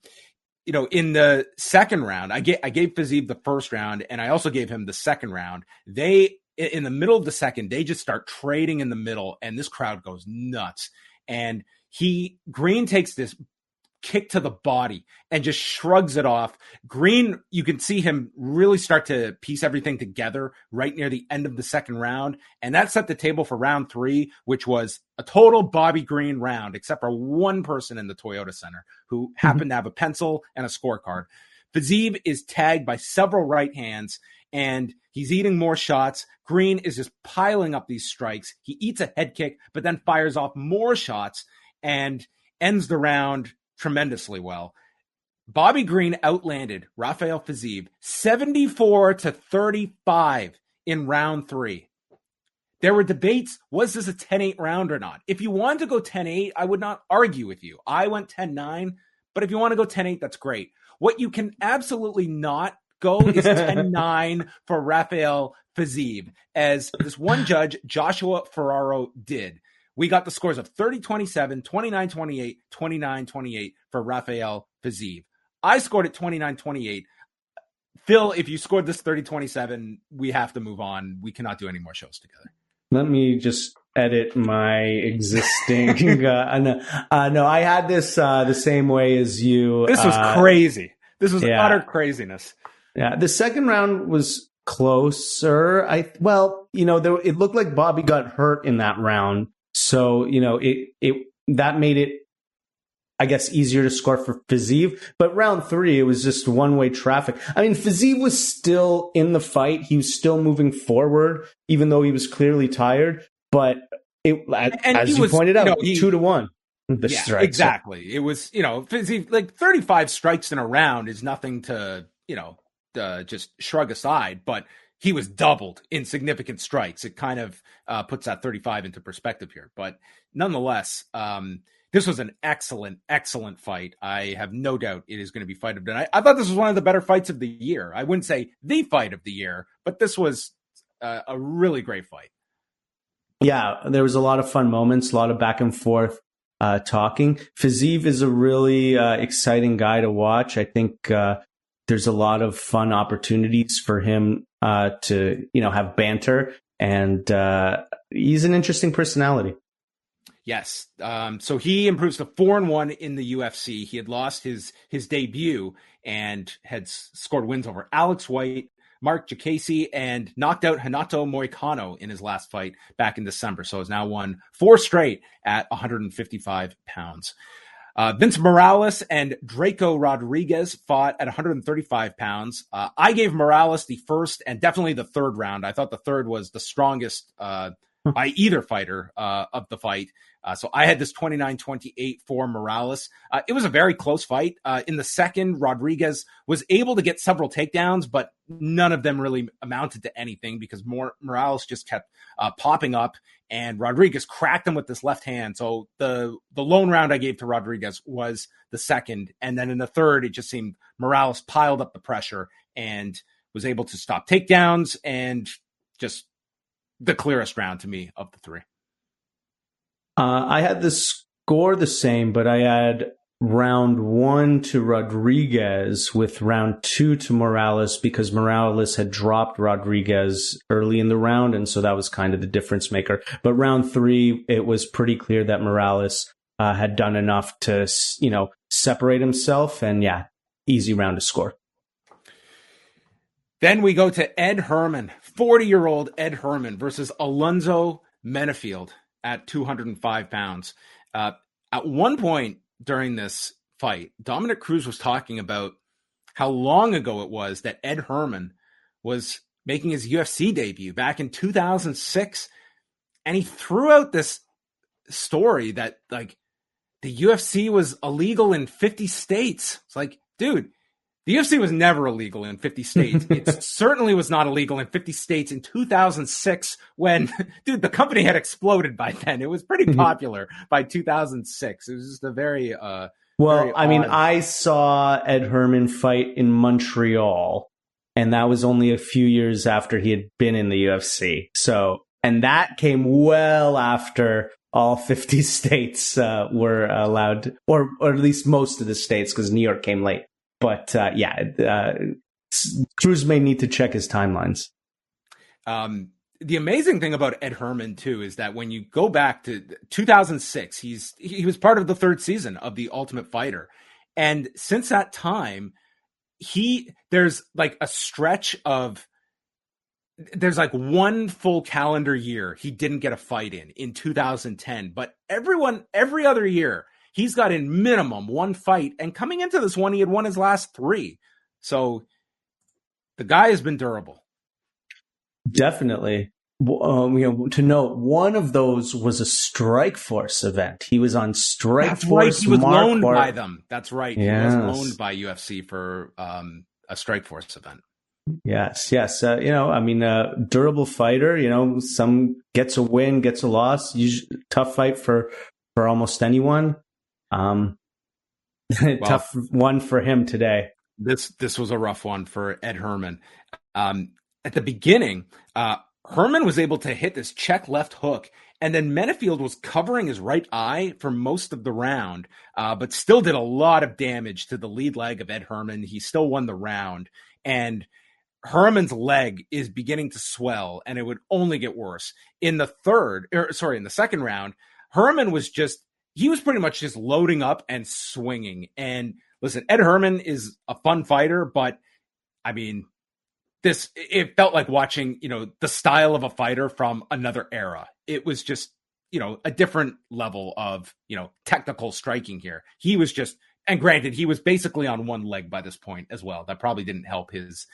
the second round, I gave Fiziev the first round, and I also gave him the second round. In the middle of the second, they just start trading in the middle, and this crowd goes nuts. And Green takes this kick to the body and just shrugs it off. Green, you can see him really start to piece everything together right near the end of the second round. And that set the table for round 3, which was a total Bobby Green round, except for one person in the Toyota Center who happened to have a pencil and a scorecard. Fiziev is tagged by several right hands, and he's eating more shots. Green is just piling up these strikes. He eats a head kick, but then fires off more shots. and ends the round tremendously well. Bobby Green outlanded Rafael Fiziev 74-35 in round 3. There were debates, was this a 10-8 round or not? If you wanted to go 10-8, I would not argue with you. I went 10-9, but if you want to go 10-8, that's great. What you can absolutely not go is 10-9 for Rafael Fiziev, as this one judge, Joshua Ferraro, did. We got the scores of 30-27, 29-28, 29-28 for Rafael Fiziev. I scored it 29-28. Phil, if you scored this 30-27, we have to move on. We cannot do any more shows together. Let me just edit my existing. No, I had this the same way as you. This was crazy. This was utter craziness. Yeah, the second round was closer. It looked like Bobby got hurt in that round, so that made it, I guess, easier to score for Fiziev. But round 3, it was just one-way traffic. I mean, Fiziev was still in the fight. He was still moving forward, even though he was clearly tired. But as you pointed out, 2-1. Strikes. Exactly. It was, Fiziev, like 35 strikes in a round is nothing to, just shrug aside. But he was doubled in significant strikes. It kind of puts that 35 into perspective here. But nonetheless, this was an excellent, excellent fight. I have no doubt it is going to be fight of the night. I thought this was one of the better fights of the year. I wouldn't say the fight of the year, but this was a really great fight. Yeah, there was a lot of fun moments, a lot of back and forth talking. Fiziev is a really exciting guy to watch. I think there's a lot of fun opportunities for him to have banter, and he's an interesting personality. Yes. So he improves to 4-1 in the UFC. He had lost his debut and had scored wins over Alex White, Mark Jacasey, and knocked out Renato Moicano in his last fight back in December. So has now won 4 straight at 155 pounds. Vince Morales and Drako Rodriguez fought at 135 pounds. I gave Morales the first and definitely the third round. I thought the third was the strongest by either fighter of the fight. So I had this 29-28 for Morales. It was a very close fight. In the second, Rodriguez was able to get several takedowns, but none of them really amounted to anything because Morales just kept popping up, and Rodriguez cracked him with this left hand. So the lone round I gave to Rodriguez was the second. And then in the third, it just seemed Morales piled up the pressure and was able to stop takedowns, and just the clearest round to me of the 3. I had the score the same, but I had round 1 to Rodriguez with round 2 to Morales because Morales had dropped Rodriguez early in the round, and so that was kind of the difference maker. But round 3, it was pretty clear that Morales had done enough to, separate himself, and easy round to score. Then we go to Ed Herman, 40-year-old Ed Herman versus Alonzo Menifield at 205 pounds. At one point during this fight, Dominic Cruz was talking about how long ago it was that Ed Herman was making his UFC debut back in 2006. And he threw out this story that, like, the UFC was illegal in 50 states. It's like, dude, the UFC was never illegal in 50 states. It certainly was not illegal in 50 states in 2006 when, dude, the company had exploded by then. It was pretty popular by 2006. It was just a very, I saw Ed Herman fight in Montreal, and that was only a few years after he had been in the UFC. So, and that came well after all 50 states were allowed, or at least most of the states, because New York came late. But Cruz may need to check his timelines. The amazing thing about Ed Herman, too, is that when you go back to 2006, he was part of the 3rd season of The Ultimate Fighter. And since that time, there's like a stretch of, there's like one full calendar year he didn't get a fight in 2010. But every other year, he's got in minimum one fight, and coming into this one, he had won his last 3. So the guy has been durable. Definitely. to note, one of those was a Strikeforce event. He was on Strikeforce. That's right. He was loaned Marquardt. by them. That's right. Yes. He was loaned by UFC for a Strikeforce event. Yes. Durable fighter. Some gets a win, gets a loss. Tough fight for almost anyone. Tough one for him today. This was a rough one for Ed Herman. At the beginning, Herman was able to hit this check left hook, and then Menifield was covering his right eye for most of the round, but still did a lot of damage to the lead leg of Ed Herman. He still won the round, and Herman's leg is beginning to swell, and it would only get worse. In the second round, Herman was pretty much just loading up and swinging. And listen, Ed Herman is a fun fighter, but I mean, it felt like watching, the style of a fighter from another era. It was just, a different level of, technical striking here. He was and granted, he was basically on one leg by this point as well. That probably didn't help his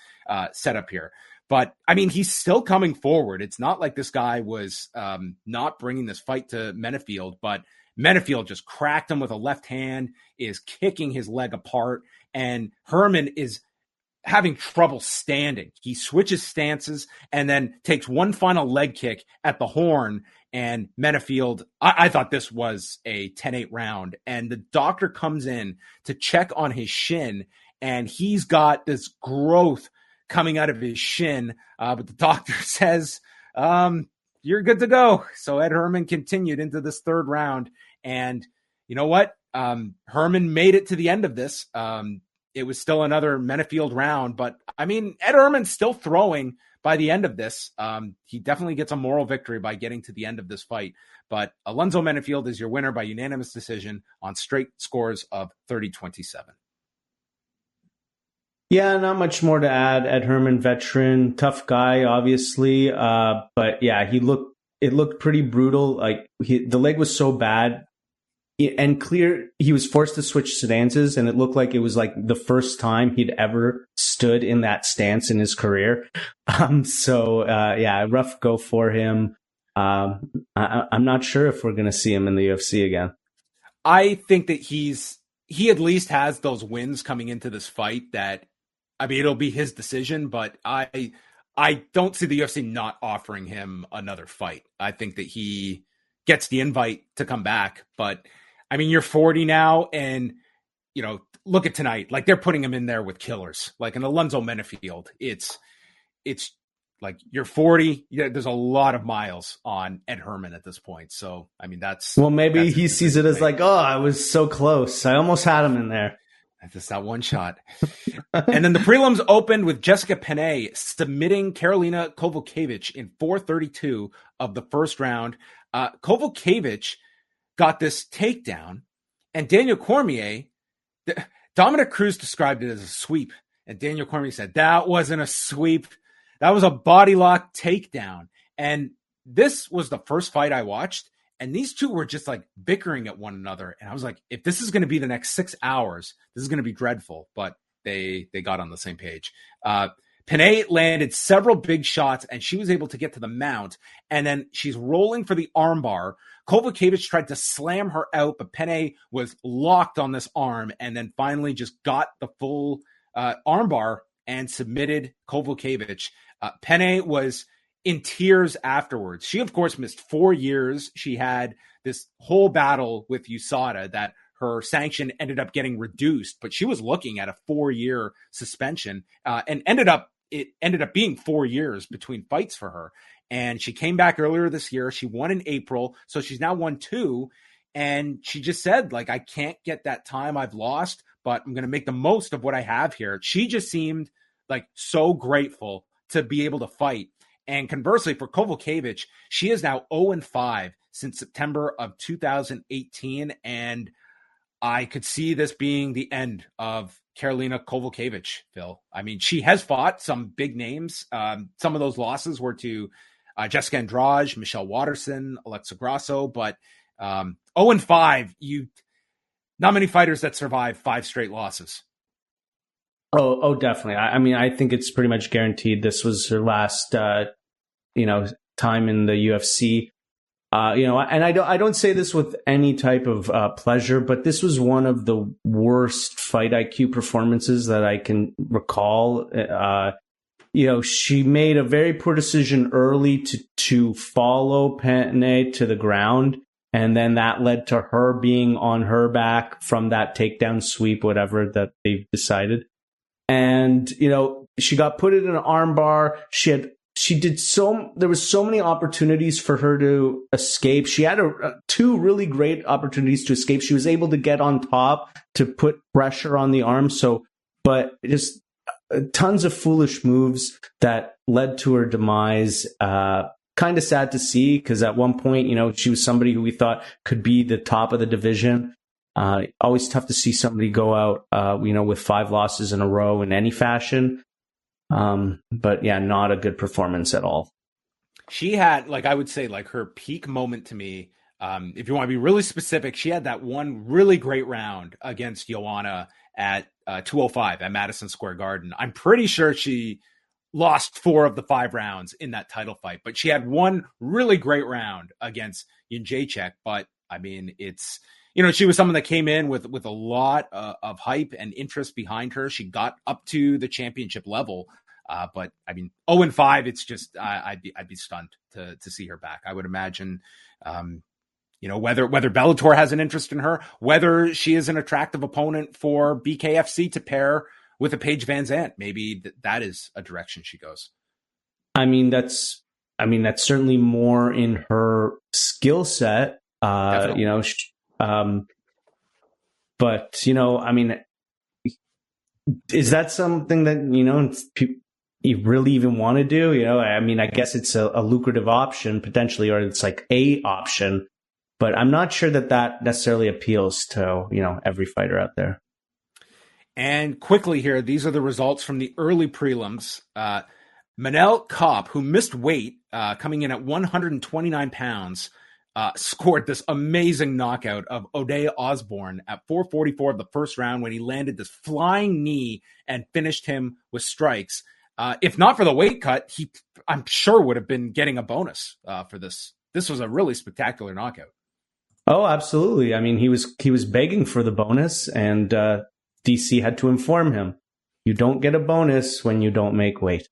setup here. But, I mean, he's still coming forward. It's not like this guy was not bringing this fight to Menifield, but Menifield just cracked him with a left hand, is kicking his leg apart, and Herman is having trouble standing. He switches stances and then takes one final leg kick at the horn, and Menifield, I thought this was a 10-8 round, and the doctor comes in to check on his shin, and he's got this growth coming out of his shin, but the doctor says, you're good to go. So Ed Herman continued into this third round, and you know what? Herman made it to the end of this. It was still another Menifield round, but I mean, Ed Herman's still throwing by the end of this. He definitely gets a moral victory by getting to the end of this fight. But Alonzo Menifield is your winner by unanimous decision on straight scores of 30-27. Yeah, not much more to add. Ed Herman, veteran, tough guy, obviously. But yeah, it looked pretty brutal. Like the leg was so bad. And clear, he was forced to switch stances, and it looked like it was like the first time he'd ever stood in that stance in his career. Rough go for him. I'm not sure if we're going to see him in the UFC again. I think that he at least has those wins coming into this fight that, I mean, it'll be his decision, but I don't see the UFC not offering him another fight. I think that he gets the invite to come back, but I mean, you're 40 now, and, look at tonight. Like, they're putting him in there with killers. Like, an Alonzo Menifield, it's like you're 40. Yeah, there's a lot of miles on Ed Herman at this point. So, I mean, maybe he sees it as like, oh, I was so close. I almost had him in there. That's just that one shot. And then the prelims opened with Jessica Penne submitting Karolina Kowalkiewicz in 4:32 of the first round. Kowalkiewicz got this takedown, and Daniel Cormier, Dominic Cruz described it as a sweep, and Daniel Cormier said, that wasn't a sweep. That was a body lock takedown. And this was the first fight I watched, and these two were just like bickering at one another. And I was like, if this is going to be the next 6 hours, this is going to be dreadful. But they got on the same page. Penne landed several big shots, and she was able to get to the mount. And then she's rolling for the armbar. Kowalkiewicz tried to slam her out, but Penne was locked on this arm, and then finally just got the full armbar and submitted Kowalkiewicz. Penne was in tears afterwards. She, of course, missed 4 years. She had this whole battle with USADA that her sanction ended up getting reduced, but she was looking at a 4-year suspension, and ended up being 4 years between fights for her. And she came back earlier this year. She won in April, so she's now won 2. And she just said, like, I can't get that time I've lost, but I'm going to make the most of what I have here. She just seemed like so grateful to be able to fight. And conversely, for Kowalkiewicz, she is now 0-5 since September of 2018. And I could see this being the end of Karolina Kowalkiewicz, Phil. I mean, she has fought some big names. Some of those losses were to Jessica Andrade, Michelle Waterson, Alexa Grasso, but 0-5, not many fighters that survive 5 straight losses. Oh, definitely. I mean, I think it's pretty much guaranteed this was her last, time in the UFC. And I don't say this with any type of pleasure, but this was one of the worst fight IQ performances that I can recall. She made a very poor decision early to follow Penne to the ground, and then that led to her being on her back from that takedown sweep, whatever that they've decided. And she got put in an armbar. There was so many opportunities for her to escape. She had two really great opportunities to escape. She was able to get on top to put pressure on the arm. But just tons of foolish moves that led to her demise. Kind of sad to see, because at one point, she was somebody who we thought could be the top of the division. Always tough to see somebody go out, with 5 losses in a row in any fashion. But yeah, not a good performance at all. She had, I would say, her peak moment to me. If you want to be really specific, she had that one really great round against Joanna at 205 at Madison Square Garden. I'm pretty sure she lost 4 of the 5 rounds in that title fight, but she had one really great round against Jędrzejczyk. But I mean, it's, she was someone that came in with a lot of hype and interest behind her. She got up to the championship level, but I mean, 0-5. It's just I'd be stunned to see her back. I would imagine, whether Bellator has an interest in her, whether she is an attractive opponent for BKFC to pair with a Paige Van Zandt, maybe that is a direction she goes. I mean, that's certainly more in her skill set. But I mean, is that something that you really even want to do? I mean, I guess it's a lucrative option potentially, or it's a option, but I'm not sure that necessarily appeals to every fighter out there. And quickly here, these are the results from the early prelims. Manel Kape, who missed weight, coming in at 129 pounds, scored this amazing knockout of Ode Osbourne at 4:44 of the first round when he landed this flying knee and finished him with strikes. If not for the weight cut, I'm sure would have been getting a bonus for this. This was a really spectacular knockout. Oh, absolutely. I mean, he was begging for the bonus, and DC had to inform him, you don't get a bonus when you don't make weight.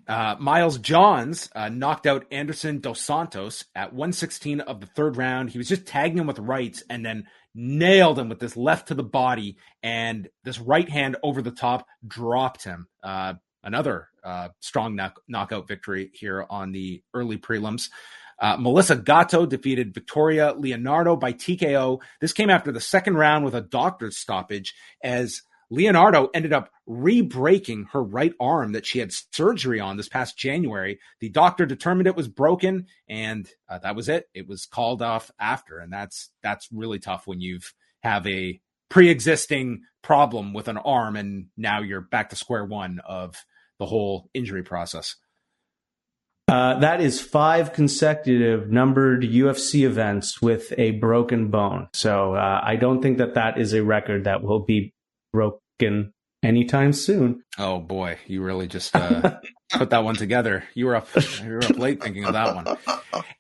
Miles Johns knocked out Anderson Dos Santos at 116 of the third round. He was just tagging him with rights and then nailed him with this left to the body, and this right hand over the top dropped him. Another strong knockout victory here on the early prelims. Melissa Gatto defeated Victoria Leonardo by TKO. This came after the second round with a doctor's stoppage, as Leonardo ended up re-breaking her right arm that she had surgery on this past January. The doctor determined it was broken, and that was it. It was called off after, and that's really tough when you have a pre-existing problem with an arm, and now you're back to square one of the whole injury process. That is 5 consecutive numbered UFC events with a broken bone. So I don't think that is a record that will be broken anytime soon. Oh boy, you really just put that one together. You were up late thinking of that one.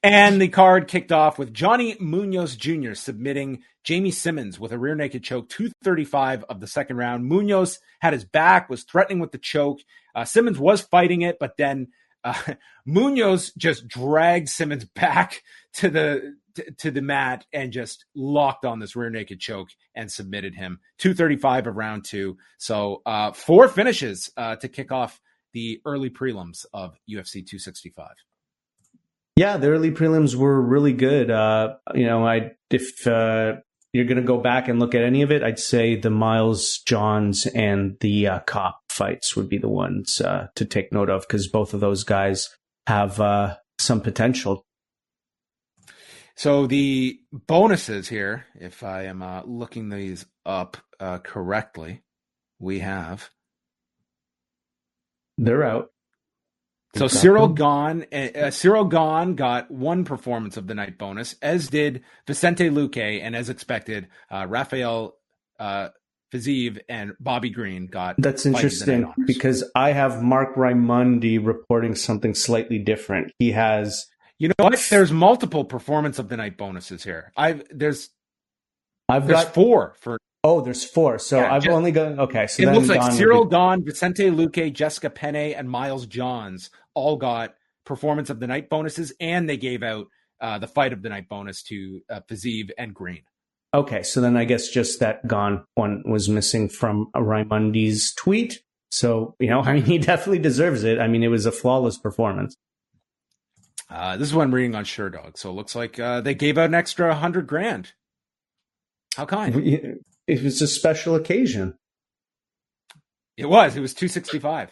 And the card kicked off with Johnny Munhoz Jr. submitting Jamie Simmons with a rear naked choke, 2:35 of the second round. Munhoz had his back, was threatening with the choke. Simmons was fighting it, but then Munhoz just dragged Simmons back to the mat and just locked on this rear naked choke and submitted him. 2:35 of round 2. So 4 finishes to kick off the early prelims of UFC 265. Yeah, the early prelims were really good. If you're going to go back and look at any of it, I'd say the Miles Johns and the Kape fights would be the ones to take note of, because both of those guys have some potential. So the bonuses here, if I am looking these up correctly, we have. They're out. So Ciryl Gane got 1 performance of the night bonus, as did Vicente Luque, and as expected, Rafael Fiziev and Bobby Green got. That's interesting because I have Mark Raimondi reporting something slightly different. He has, you know what? There's multiple performance of the night bonuses here. There's got 4 for. Oh, there's 4. So yeah, I've only got, okay. So it looks like Ciryl Gane, Vicente Luque, Jessica Penne, and Miles Johns all got performance of the night bonuses, and they gave out the fight of the night bonus to Fiziev and Green. Okay, so then I guess just that Gane one was missing from Raimondi's tweet. So, I mean, he definitely deserves it. I mean, it was a flawless performance. This is what I'm reading on SureDog. So it looks like they gave out an extra $100,000. How kind. It was a special occasion. It was $265.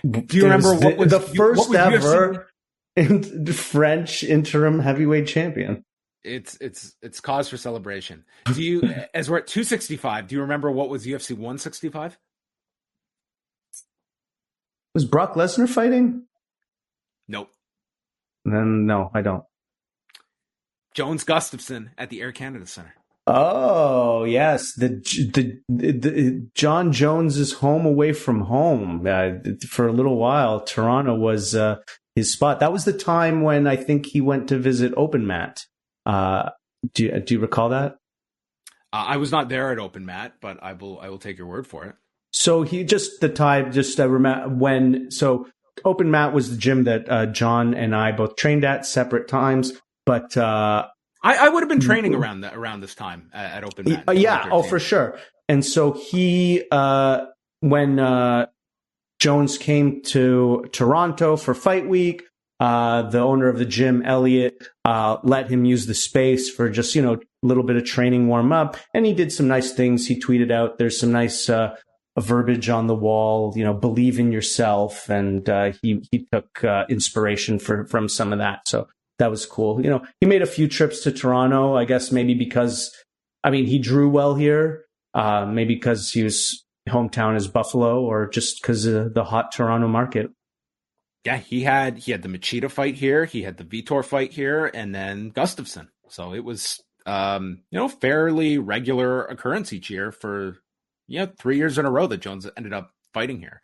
Do you remember what was the first ever French interim heavyweight champion? It's cause for celebration. Do you, as we're at 265, do you remember what was UFC 165? Was Brock Lesnar fighting? Nope. Then no, I don't. Jones Gustafson at the Air Canada Center. Oh yes, the John Jones's home away from home. For a little while, Toronto was his spot. That was the time when I think he went to visit Open Mat. Do you recall that? I was not there at Open Mat, but I will take your word for it. So I remember when Open Mat was the gym that John and I both trained at separate times, but I would have been training around this time at Open Mat. Yeah, oh for sure. And so he when Jones came to Toronto for Fight Week. The owner of the gym, Elliot, let him use the space for just, a little bit of training warm up. And he did some nice things. He tweeted out, there's some nice verbiage on the wall, believe in yourself. And he took inspiration from some of that. So that was cool. He made a few trips to Toronto, I guess maybe because, he drew well here. Maybe because his hometown is Buffalo or just because of the hot Toronto market. Yeah, he had the Machida fight here, he had the Vitor fight here, and then Gustafson. So it was, fairly regular occurrence each year for, 3 years in a row that Jones ended up fighting here.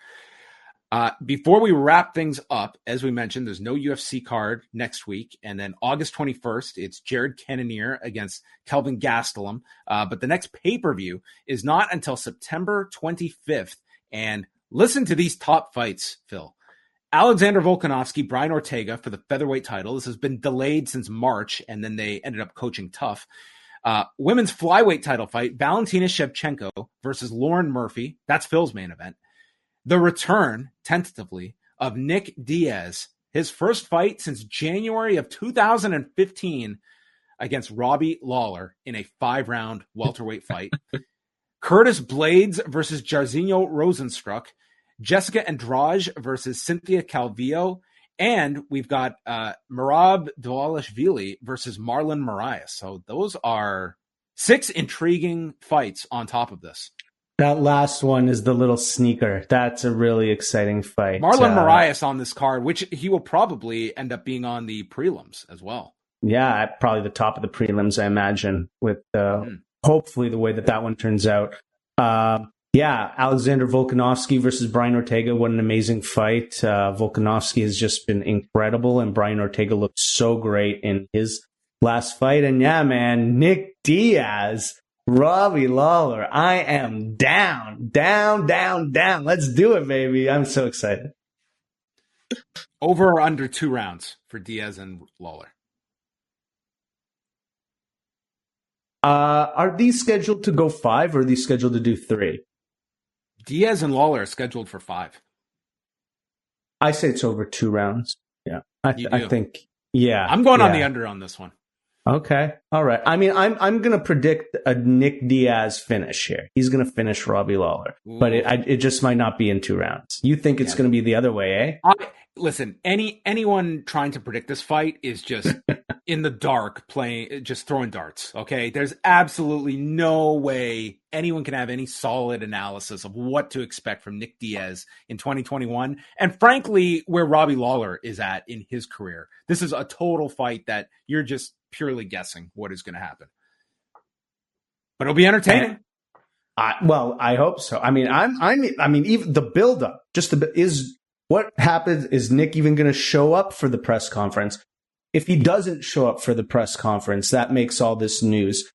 Before we wrap things up, as we mentioned, there's no UFC card next week, and then August 21st, it's Jared Cannonier against Kelvin Gastelum. But the next pay-per-view is not until September 25th. And listen to these top fights, Phil. Alexander Volkanovski, Brian Ortega for the featherweight title. This has been delayed since March, and then they ended up coaching tough. Women's flyweight title fight, Valentina Shevchenko versus Lauren Murphy. That's Phil's main event. The return, tentatively, of Nick Diaz, his first fight since January of 2015 against Robbie Lawler in a 5-round welterweight fight. Curtis Blades versus Jairzinho Rosenstruck. Jessica Andrade versus Cynthia Calvillo. And we've got Merab Dvalishvili versus Marlon Moraes. So those are 6 intriguing fights on top of this. That last one is the little sneaker. That's a really exciting fight. Marlon Moraes on this card, which he will probably end up being on the prelims as well. Yeah, probably the top of the prelims, I imagine, with hopefully the way that one turns out. Yeah, Alexander Volkanovski versus Brian Ortega. What an amazing fight. Volkanovski has just been incredible, and Brian Ortega looked so great in his last fight. And yeah, man, Nick Diaz, Robbie Lawler. I am down. Let's do it, baby. I'm so excited. Over or under 2 rounds for Diaz and Lawler? Are these scheduled to go 5 or are these scheduled to do 3? Diaz and Lawler are scheduled for 5. I say it's over 2 rounds. Yeah, I think. Yeah, I'm going on the under on this one. Okay, all right. I mean, I'm going to predict a Nick Diaz finish here. He's going to finish Robbie Lawler, but it just might not be in 2 rounds. You think it's going to be the other way, eh? Listen, anyone trying to predict this fight is just in the dark, just throwing darts. Okay, there's absolutely no way anyone can have any solid analysis of what to expect from Nick Diaz in 2021, and frankly, where Robbie Lawler is at in his career. This is a total fight that you're just purely guessing what is going to happen, but it'll be entertaining. I hope so. I mean, even the buildup, is what happens. Is Nick even going to show up for the press conference? If he doesn't show up for the press conference, that makes all this news.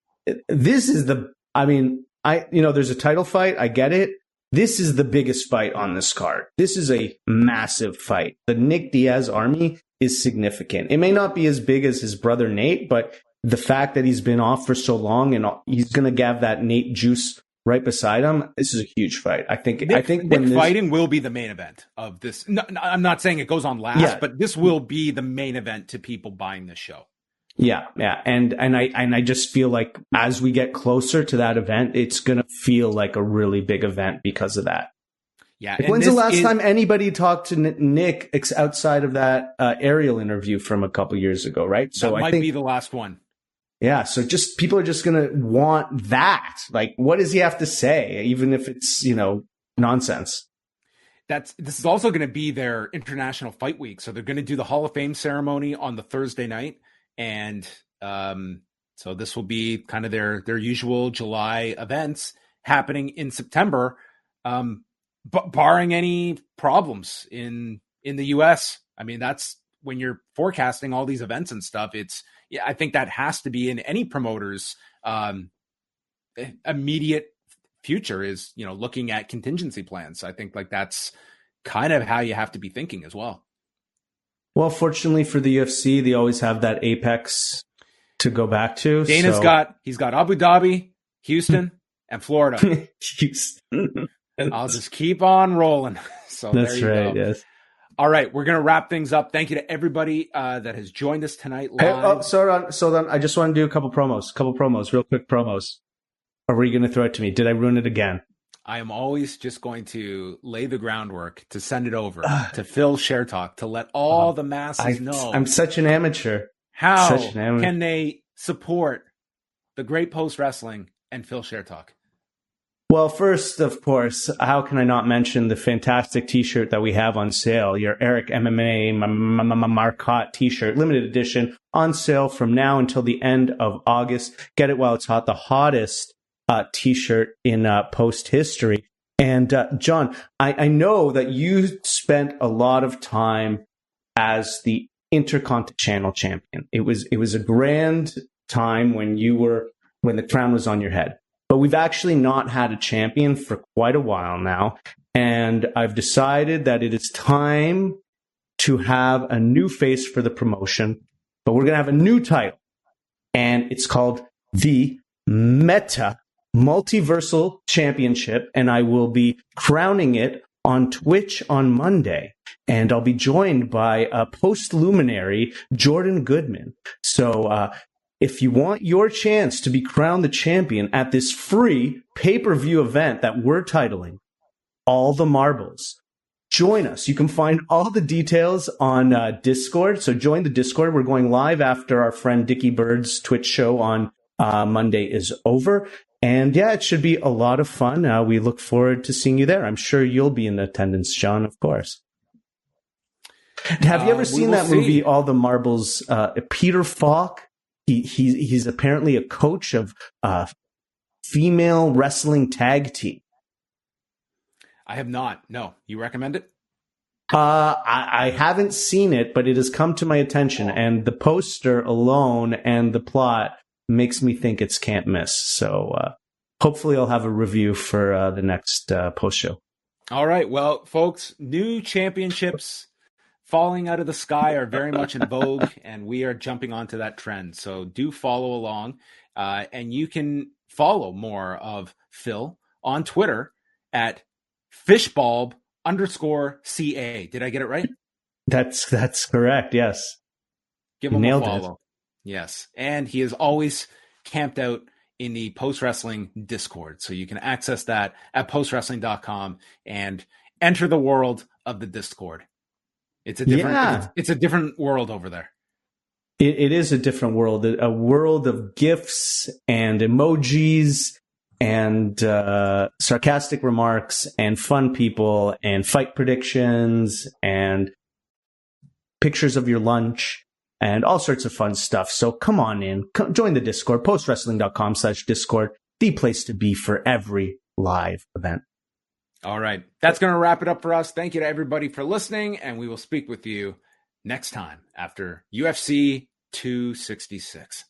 This is there's a title fight. I get it. This is the biggest fight on this card. This is a massive fight. The Nick Diaz army is significant. It may not be as big as his brother Nate, but the fact that he's been off for so long and he's going to have that Nate juice right beside him, this is a huge fight. I think fighting will be the main event of this. No, I'm not saying it goes on last, but this will be the main event to people buying this show. Yeah. And I just feel like as we get closer to that event, it's going to feel like a really big event because of that. Yeah. Like, when's the last time anybody talked to Nick outside of that Ariel interview from a couple years ago, right? So I think be the last one. Yeah. So people are just going to want that. Like, what does he have to say, even if it's, nonsense? This is also going to be their International Fight Week. So they're going to do the Hall of Fame ceremony on the Thursday night. And so this will be kind of their usual July events happening in September, but barring any problems in the US. I mean, that's when you're forecasting all these events and stuff. I think that has to be in any promoter's immediate future is, looking at contingency plans. I think like that's kind of how you have to be thinking as well. Well, fortunately for the UFC, they always have that apex to go back to. Dana's got Abu Dhabi, Houston, and Florida. Houston. I'll just keep on rolling. So that's there you right. go. Yes. All right, we're going to wrap things up. Thank you to everybody that has joined us tonight live. So then I just want to do a couple promos, real quick promos. Or were you going to throw it to me? Did I ruin it again? I am always just going to lay the groundwork to send it over to Phil Chertok to let all the masses know. I'm such an amateur. How can they support the Great Post Wrestling and Phil Chertok? Well, first, of course, how can I not mention the fantastic T-shirt that we have on sale? Your Eric MMA Marcotte T-shirt, limited edition, on sale from now until the end of August. Get it while it's hot. The hottest T-shirt in post history. And John, I know that you spent a lot of time as the Intercontinental champion. It was a grand time when the crown was on your head. But we've actually not had a champion for quite a while now. And I've decided that it is time to have a new face for the promotion. But we're going to have a new title. And it's called the Meta Multiversal Championship. And I will be crowning it on Twitch on Monday. And I'll be joined by a post-luminary, Jordan Goodman. So, if you want your chance to be crowned the champion at this free pay-per-view event that we're titling All the Marbles, join us. You can find all the details on Discord. So join the Discord. We're going live after our friend Dickie Bird's Twitch show on Monday is over. And yeah, it should be a lot of fun. We look forward to seeing you there. I'm sure you'll be in attendance, John, of course. Have you ever seen that movie, All the Marbles? Peter Falk? He's apparently a coach of female wrestling tag team. I have not. No. You recommend it? I haven't seen it, but it has come to my attention, and the poster alone and the plot makes me think it's can't miss. So hopefully I'll have a review for the next post show. All right. Well, folks, new championships falling out of the sky are very much in vogue, and we are jumping onto that trend. So do follow along, and you can follow more of Phil on Twitter at fishbulb_CA. Did I get it right? That's correct. Yes. Give him a follow. Yes. And he is always camped out in the Post Wrestling Discord. So you can access that at postwrestling.com and enter the world of the Discord. It's a different world over there. It is a different world, a world of GIFs and emojis and sarcastic remarks and fun people and fight predictions and pictures of your lunch and all sorts of fun stuff. So come on in, join the Discord, postwrestling.com/Discord, the place to be for every live event. All right. That's going to wrap it up for us. Thank you to everybody for listening, and we will speak with you next time after UFC 266.